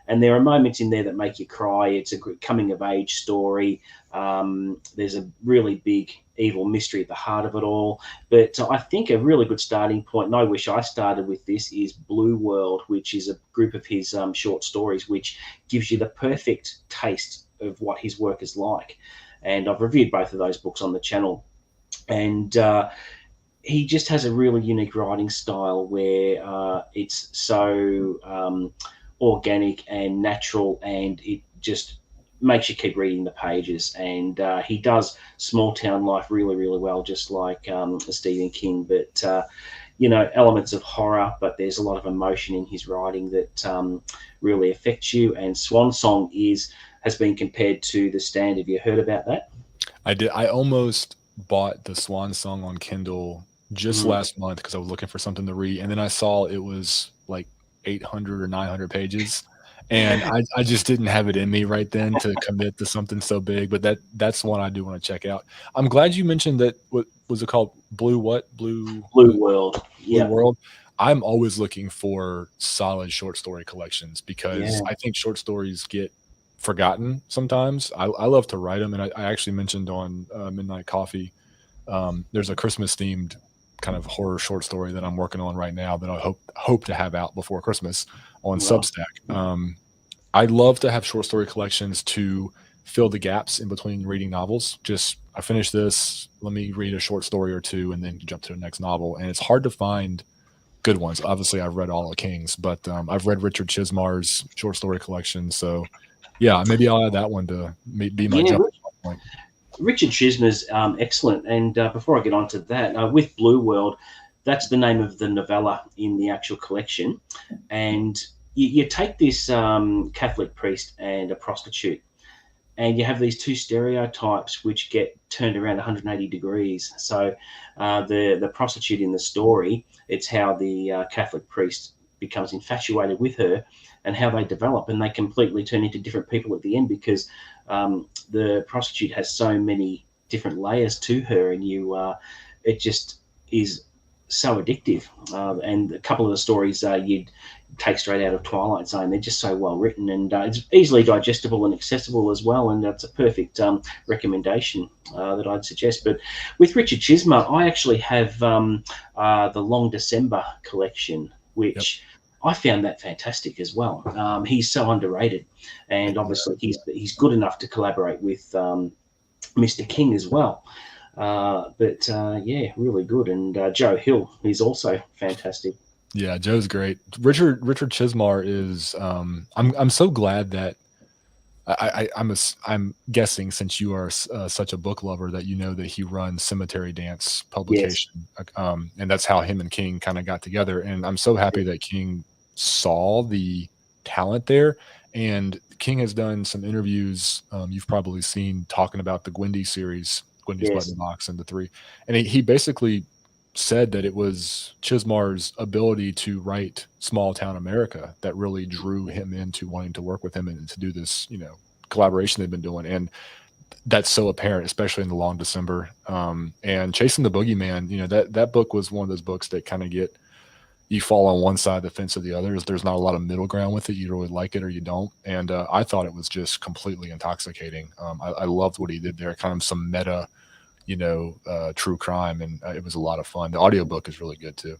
and there are moments in there that make you cry. It's a coming of age story. There's a really big evil mystery at the heart of it all. But I think a really good starting point, and I wish I started with this, is Blue World, which is a group of his short stories, which gives you the perfect taste of what his work is like. And I've reviewed both of those books on the channel. And he just has a really unique writing style where it's so organic and natural, and it just makes you keep reading the pages. And he does small town life really, really well, just like Stephen King. But elements of horror, but there's a lot of emotion in his writing that really affects you. And Swan Song has been compared to The Stand. Have you heard about that? I did. I almost bought the Swan Song on Kindle just last month because I was looking for something to read, and then I saw it was like 800 or 900 pages, And I just didn't have it in me right then to commit to something so big, but that's one I do want to check out. I'm glad you mentioned that. What was it called? Blue what? Blue World. Blue Yeah, World. I'm always looking for solid short story collections because yeah, I think short stories get forgotten sometimes. I love to write them, and I actually mentioned on Midnight Coffee, there's a Christmas themed kind of horror short story that I'm working on right now that I hope to have out before Christmas on right. Substack. I'd love to have short story collections to fill the gaps in between reading novels. Just I finished this, let me read a short story or two, and then jump to the next novel. And it's hard to find good ones. Obviously, I've read all of King's, but I've read Richard Chismar's short story collection. So yeah, maybe I'll add that one to be my Yeah, jumping point. Richard Chismer's excellent. And before I get on to that, with Blue World, that's the name of the novella in the actual collection. And you take this Catholic priest and a prostitute, and you have these two stereotypes which get turned around 180 degrees. So the prostitute in the story, it's how the Catholic priest becomes infatuated with her, and how they develop, and they completely turn into different people at the end, because the prostitute has so many different layers to her, and it just is so addictive. And a couple of the stories you'd take straight out of Twilight Zone. They're just so well written, and it's easily digestible and accessible as well. And that's a perfect recommendation that I'd suggest. But with Richard Chismer, I actually have the Long December collection, Yep. which I found that fantastic as well. He's so underrated, and obviously he's good enough to collaborate with Mr. King as well. Yeah, really good. And Joe Hill is also fantastic. Yeah, Joe's great. Richard Chismar is. I'm so glad that I'm guessing, since you are such a book lover, that you know that he runs Cemetery Dance Yes. publication, and that's how him and King kind of got together. And I'm so happy that King saw the talent there. And King has done some interviews, you've probably seen, talking about the Gwendy series, Gwendy's Button Yes. Box and the three. And he basically said that it was Chismar's ability to write small town America that really drew him into wanting to work with him and to do this, collaboration they've been doing. And that's so apparent, especially in the Long December. And Chasing the Boogeyman, that book was one of those books that kind of you fall on one side of the fence or the other. There's not a lot of middle ground with it. You really like it or you don't. And I thought it was just completely intoxicating. I loved what he did there, kind of some meta, true crime. And it was a lot of fun. The audiobook is really good too.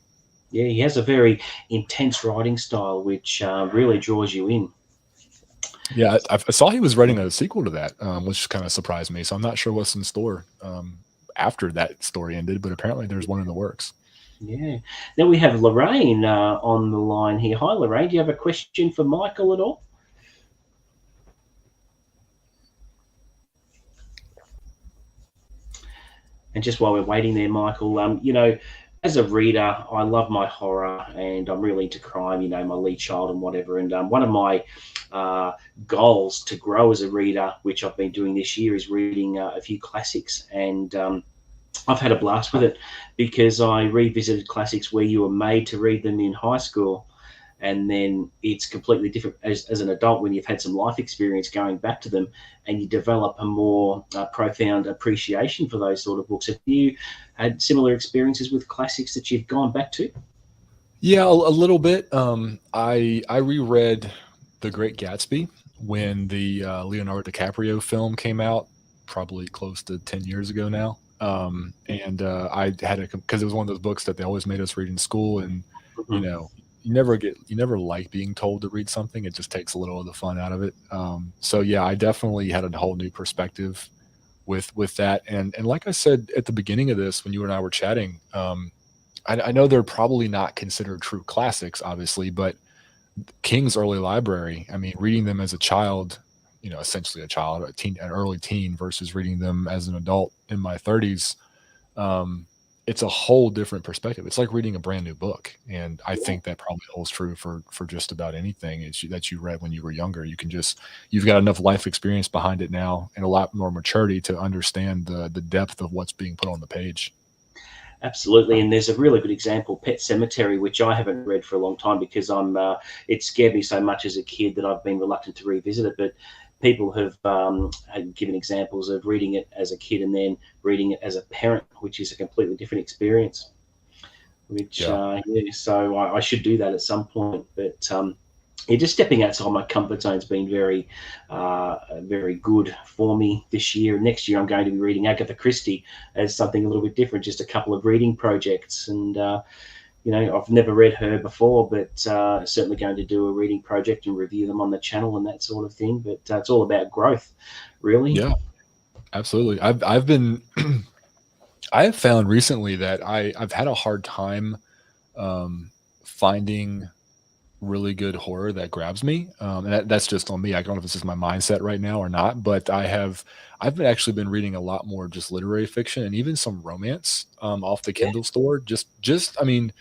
Yeah, he has a very intense writing style, which really draws you in. Yeah, I saw he was writing a sequel to that, which kind of surprised me. So I'm not sure what's in store after that story ended, but apparently there's one in the works. Yeah. Then we have Lorraine on the line here. Hi, Lorraine. Do you have a question for Michael at all? And just while we're waiting there, Michael, as a reader, I love my horror, and I'm really into crime, my lead child and whatever. And one of my goals to grow as a reader, which I've been doing this year, is reading a few classics. And I've had a blast with it, because I revisited classics where you were made to read them in high school. And then it's completely different as an adult, when you've had some life experience going back to them, and you develop a more profound appreciation for those sort of books. Have you had similar experiences with classics that you've gone back to? Yeah, a little bit. I reread The Great Gatsby when the Leonardo DiCaprio film came out, probably close to 10 years ago now. And I had it because it was one of those books that they always made us read in school, and you Mm-hmm. know, you never like being told to read something. It just takes a little of the fun out of it. So yeah, I definitely had a whole new perspective with that. And like I said at the beginning of this, when you and I were chatting, I know they're probably not considered true classics, obviously, but King's early library, I mean, reading them as a child, essentially a child, an early teen, versus reading them as an adult in my 30s, it's a whole different perspective. It's like reading a brand new book, and I Yeah. think that probably holds true for just about anything that you read when you were younger. You've got enough life experience behind it now, and a lot more maturity to understand the depth of what's being put on the page. Absolutely, and there's a really good example, Pet Cemetery, which I haven't read for a long time because it scared me so much as a kid that I've been reluctant to revisit it. But people have given examples of reading it as a kid and then reading it as a parent, which is a completely different experience. Which Yeah. yeah, so I should do that at some point. But yeah, just stepping outside my comfort zone has been very good for me this year. Next year, I'm going to be reading Agatha Christie as something a little bit different, just a couple of reading projects. And I've never read her before, but certainly going to do a reading project and review them on the channel and that sort of thing. But it's all about growth, really. Yeah, absolutely. I've been I have found recently that I've had a hard time finding really good horror that grabs me. And that's just on me. I don't know if this is my mindset right now or not, but actually been reading a lot more just literary fiction and even some romance off the Yeah. Kindle store. Just I mean,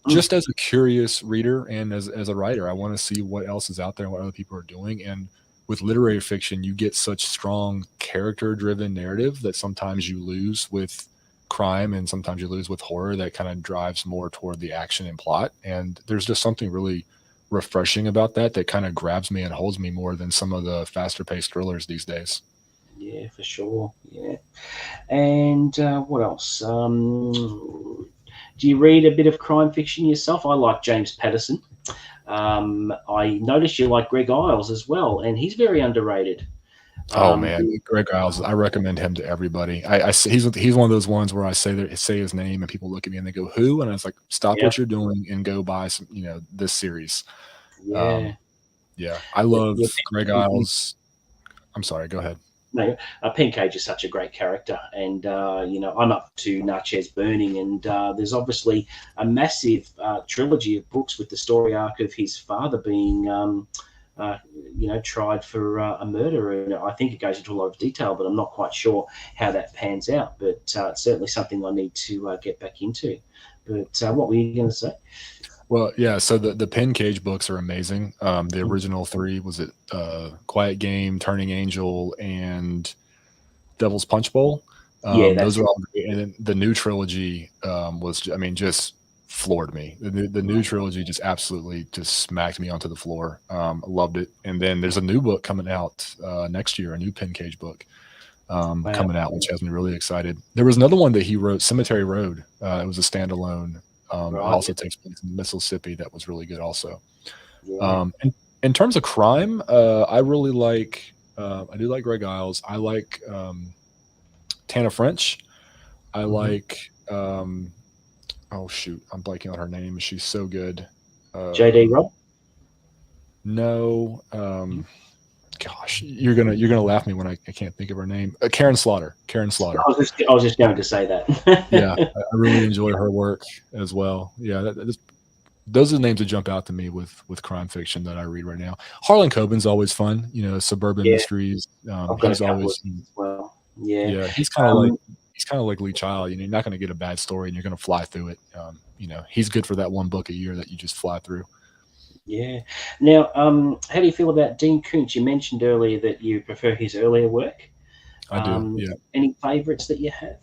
Mm. just as a curious reader and as a writer, I want to see what else is out there and what other people are doing. And with literary fiction, you get such strong character driven narrative that sometimes you lose with crime and sometimes you lose with horror that kind of drives more toward the action and plot. And there's just something really refreshing about that kind of grabs me and holds me more than some of the faster paced thrillers these days. Yeah, for sure. Yeah. And what else? Do you read a bit of crime fiction yourself? I like James Patterson. I noticed you like Greg Isles as well, and he's very underrated. Oh Um, man, Greg Giles, I recommend him to everybody. He's one of those ones where I say his name and people look at me and they go, "Who?" And I was like, "Stop yeah, what you're doing and go buy some, this series." yeah, Um, yeah, I yeah, love yeah. Greg Isles. I'm sorry, go ahead. No, Pencage is such a great character, and I'm up to Natchez Burning, and there's obviously a massive trilogy of books with the story arc of his father being, uh, tried for a murder, and I think it goes into a lot of detail, but I'm not quite sure how that pans out. But it's certainly something I need to get back into. But what were you going to say? Well, yeah, so the Pen Cage books are amazing. The original three was it Quiet Game, Turning Angel, and Devil's Punch Bowl. Yeah, Those that's are it. all great. And then the new trilogy I mean, just floored me. The new trilogy just absolutely just smacked me onto the floor. I loved it. And then there's a new book coming out next year, a new Pen Cage book Wow. coming out, which has me really excited. There was another one that he wrote, Cemetery Road. It was a standalone. It Right. also takes place in Mississippi. That was really good, also. Yeah. In terms of crime, I really like. I do like Greg Isles. I like Tana French. I Hmm. like. Oh shoot, I'm blanking on her name. She's so good. J.D. Uh, Robb. no. Gosh, you're gonna laugh me when I can't think of her name. Karen Slaughter. Karen Slaughter. I was just going to say Yeah, that. I really enjoy her work as well. Yeah, those are the names that jump out to me with crime fiction that I read right now. Harlan Coben's always fun. Suburban Yeah, Mysteries. I've got a He's couple of always things as well. Yeah. yeah. Um, He's kind of like Lee Child. You're not going to get a bad story, and you're going to fly through it. He's good for that one book a year that you just fly through. yeah. Now, how do you feel about Dean Koontz? You mentioned earlier that you prefer his earlier work. I do. Yeah. Any favourites that you have?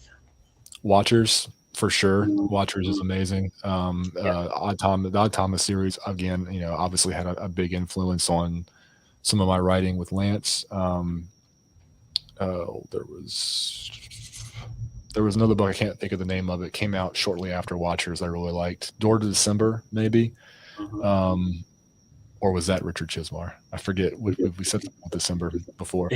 Watchers for sure. Watchers is Mm, amazing. yeah. The Odd Thomas series again. Obviously had a big influence on some of my writing with Lance. There was another book I can't think of the name of it. Came out shortly after Watchers. I really liked Door to December, maybe, Mhm. um, or was that Richard Chismar? I forget. We said December before.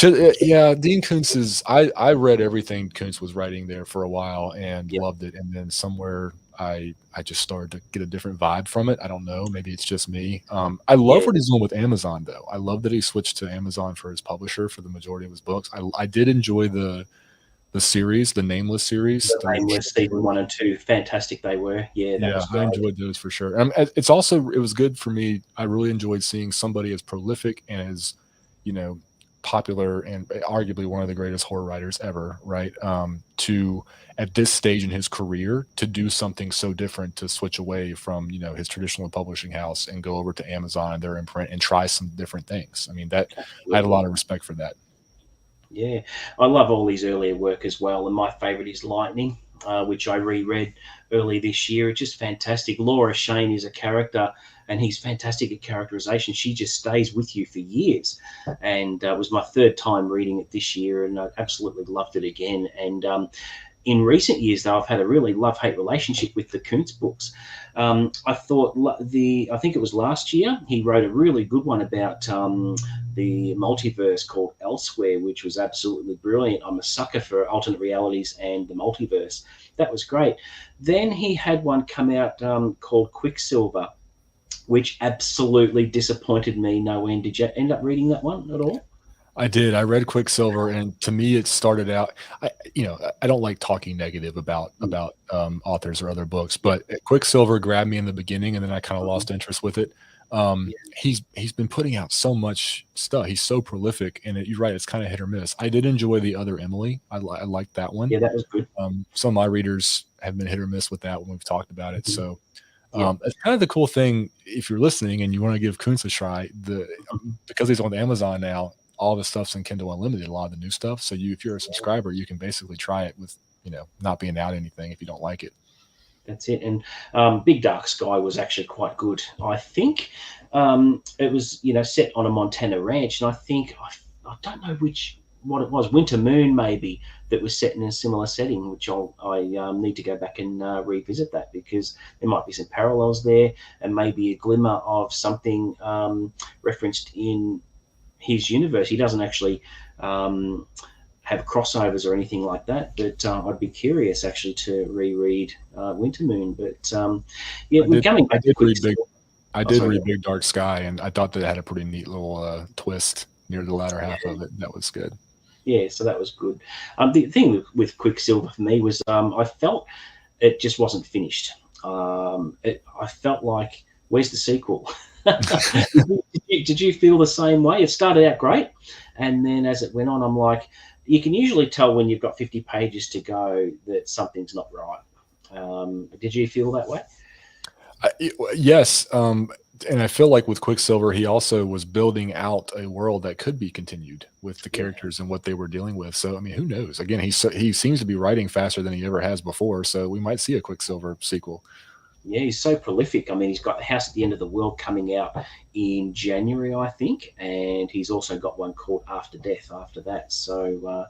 Yeah, Dean Koontz is. I read everything Koontz was writing there for a while and Yep. loved it, and then somewhere I just started to get a different vibe from it. I don't know. Maybe it's just me. I love Yeah. what he's doing with Amazon, though. I love that he switched to Amazon for his publisher for the majority of his books. I did enjoy the series, the Nameless series, The the little Nameless short season stories. 1 and 2, fantastic they were. Yeah, that Yeah, was I great. enjoyed those for sure. It was good for me. I really enjoyed seeing somebody as prolific and as, you know, popular and arguably one of the greatest horror writers ever, right? To at this stage in his career to do something so different, to switch away from, his traditional publishing house and go over to Amazon and their imprint and try some different things. I mean, that I had a Absolutely. lot of respect for that. Yeah. I love all his earlier work as well, and my favourite is Lightning. which I reread early this year. It's just fantastic. Laura Shane is a character, and he's fantastic at characterization. She just stays with you for years, and it was my third time reading it this year, and I absolutely loved it again. And in recent years, though, I've had a really love-hate relationship with the Kuntz books. I thought I think it was last year, he wrote a really good one about the multiverse called Elsewhere, which was absolutely brilliant. I'm a sucker for alternate realities and the multiverse. That was great. Then he had one come out called Quicksilver, which absolutely disappointed me no end. Did you end up reading that one at all? I did. I read Quicksilver, and to me, it started out. I don't like talking negative about authors or other books, but Quicksilver grabbed me in the beginning, and then I kind of lost interest with it. He's been putting out so much stuff. He's so prolific, and you're right. It's kind of hit or miss. I did enjoy the other Emily. I liked that one. Yeah, that was good. Some of my readers have been hit or miss with that when we've talked about it. Mhm. So Yeah. it's kind of the cool thing if you're listening and you want to give Kuntz a try. Because he's on Amazon now, all the stuff's in Kindle Unlimited, a lot of the new stuff. So if you're a subscriber, you can basically try it with, not being out anything if you don't like it. That's it. And Big Dark Sky was actually quite good. I think it was, set on a Montana ranch, and I think I don't know what it was, Winter Moon maybe, that was set in a similar setting, which I need to go back and revisit that, because there might be some parallels there, and maybe a glimmer of something referenced in his universe. He doesn't actually have crossovers or anything like that, but I'd be curious actually to reread Winter Moon. But we're coming back to Quicksilver. I did read Big Dark Sky, and I thought that it had a pretty neat little twist near the latter half of it. That was good. Yeah, so that was good. The thing with Quicksilver for me was I felt it just wasn't finished. I felt like, where's the sequel? Did you feel the same way? It started out great, and then as it went on, I'm like, you can usually tell when you've got 50 pages to go that something's not right. Did you feel that way? Yes. And I feel like with Quicksilver, he also was building out a world that could be continued with the characters and what they were dealing with. So, I mean, who knows? Again, he seems to be writing faster than he ever has before. So we might see a Quicksilver sequel. Yeah, he's so prolific. I mean, he's got The House at the End of the World coming out in January, I think, and he's also got one called After Death after that. So,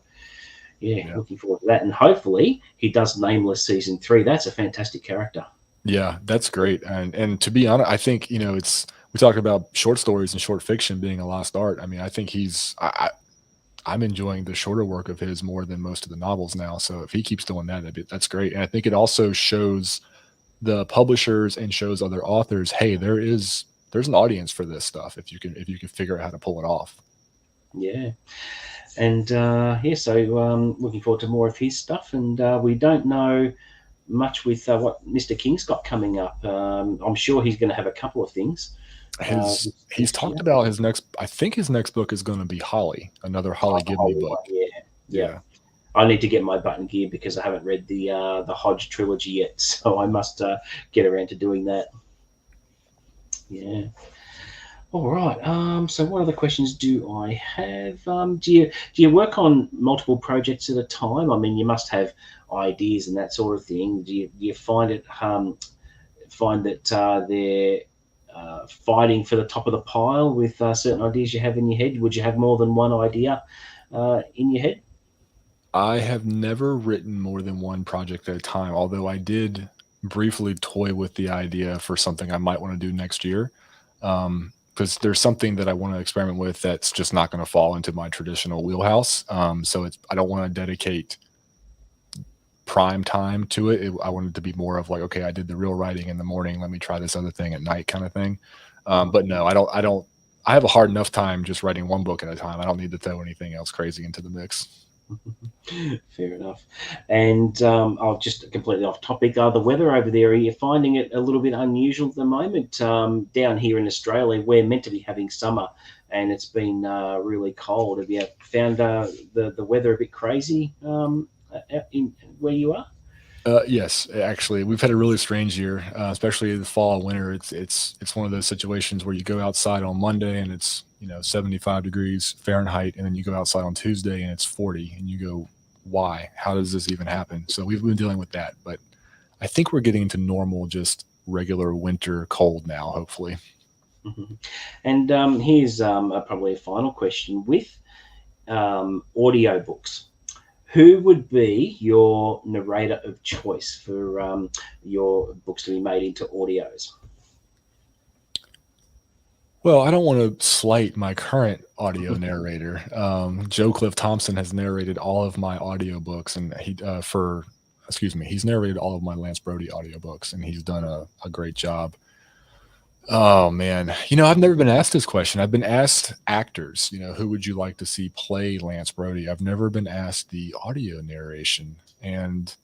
looking forward to that. And hopefully he does Nameless Season 3. That's a fantastic character. Yeah, that's great. And to be honest, I think, we talked about short stories and short fiction being a lost art. I mean, I think I'm enjoying the shorter work of his more than most of the novels now. So if he keeps doing that, that's great. And I think it also shows the publishers and shows other authors, hey, there's an audience for this stuff if you can figure out how to pull it off. Yeah. And so looking forward to more of his stuff. And we don't know much with what Mr. King's got coming up. I'm sure he's going to have a couple of things. He's talked about his next. I think his next book is going to be Holly, another Holly Gibney book. Yeah. I need to get my butt in gear because I haven't read the Hodge trilogy yet, so I must get around to doing that. Yeah. All right. So what other questions do I have? Do you work on multiple projects at a time? I mean, you must have ideas and that sort of thing. Do you find that they're fighting for the top of the pile with certain ideas you have in your head? Would you have more than one idea in your head? I have never written more than one project at a time, although I did briefly toy with the idea for something I might want to do next year. Because there's something that I want to experiment with that's just not going to fall into my traditional wheelhouse. So I don't want to dedicate prime time to it. I want it to be more of like, okay, I did the real writing in the morning. Let me try this other thing at night kind of thing. But no, I have a hard enough time just writing one book at a time. I don't need to throw anything else crazy into the mix. Fair enough. And I'll just completely off topic. The weather over there, are you finding it a little bit unusual at the moment? Down here in Australia, we're meant to be having summer, and it's been really cold. Have you found the weather a bit crazy in where you are? Yes, actually, we've had a really strange year, especially the fall and winter. It's one of those situations where you go outside on Monday and it's 75 degrees Fahrenheit, and then you go outside on Tuesday and it's 40, and you go, why? How does this even happen? So we've been dealing with that, but I think we're getting into normal, just regular winter cold now, hopefully. Mhm. And here's probably a final question with audiobooks. Who would be your narrator of choice for your books to be made into audios? Well, I don't want to slight my current audio narrator. Joe Cliff Thompson has narrated all of my audiobooks, and he's narrated all of my Lance Brody audiobooks, and he's done a great job. Oh man, I've never been asked this question. I've been asked actors, who would you like to see play Lance Brody? I've never been asked the audio narration. And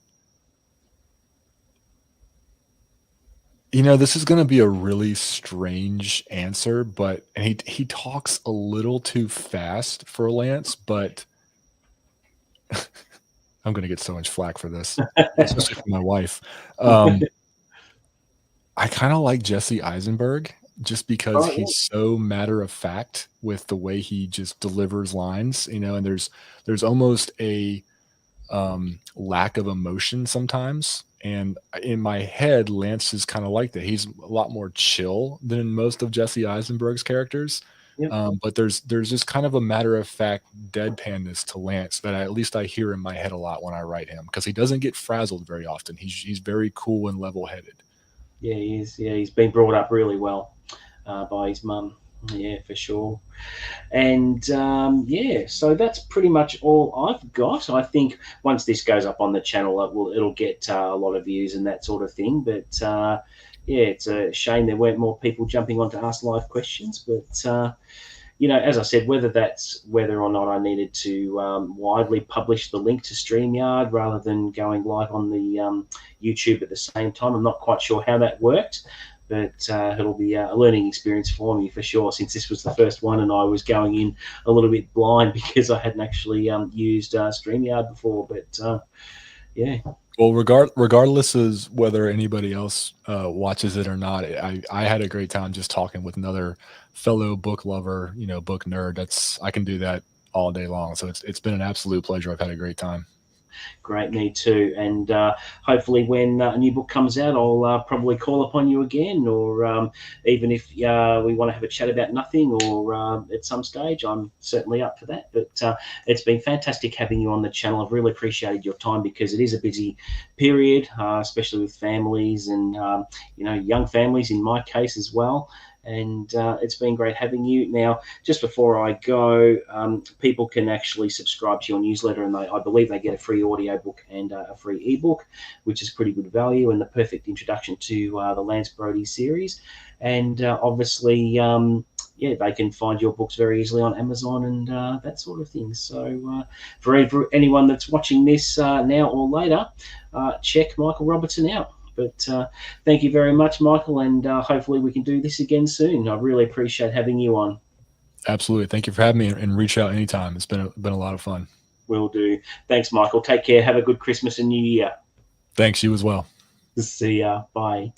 this is going to be a really strange answer, but and he talks a little too fast for Lance, but I'm going to get so much flack for this, especially from my wife. I kind of like Jesse Eisenberg just because Oh, yeah. he's so matter of fact with the way he just delivers lines, and there's almost a lack of emotion sometimes. And in my head, Lance is kind of like that. He's a lot more chill than most of Jesse Eisenberg's characters. Yep. But there's just kind of a matter of fact deadpanness to Lance that at least I hear in my head a lot when I write him, because he doesn't get frazzled very often. He's very cool and level headed. Yeah, he is. Yeah, he's been brought up really well by his mum. Yeah, for sure. And so that's pretty much all I've got. I think once this goes up on the channel, it'll get a lot of views and that sort of thing. But yeah, it's a shame there weren't more people jumping on to ask live questions. But as I said, whether or not I needed to widely publish the link to StreamYard rather than going live on the YouTube at the same time, I'm not quite sure how that worked. But it'll be a learning experience for me for sure, since this was the first one and I was going in a little bit blind because I hadn't actually used StreamYard before. But yeah. Well, regardless of whether anybody else watches it or not, I had a great time just talking with another fellow book lover, book nerd. I can do that all day long. So it's been an absolute pleasure. I've had a great time. Great, me too. And hopefully, when a new book comes out, I'll probably call upon you again, or even if we want to have a chat about nothing, or at some stage, I'm certainly up for that. But it's been fantastic having you on the channel. I've really appreciated your time because it is a busy period, especially with families and young families in my case as well. And it's been great having you. Now, just before I go, people can actually subscribe to your newsletter, and I believe they get a free audiobook and a free ebook, which is pretty good value and the perfect introduction to the Lance Brody series. And obviously, they can find your books very easily on Amazon and that sort of thing. So for anyone that's watching this now or later, check Michael Robertson out. But thank you very much, Michael, and hopefully we can do this again soon. I really appreciate having you on. Absolutely. Thank you for having me, and reach out anytime. It's been a lot of fun. Will do. Thanks, Michael. Take care. Have a good Christmas and New Year. Thanks. You as well. See ya. Bye.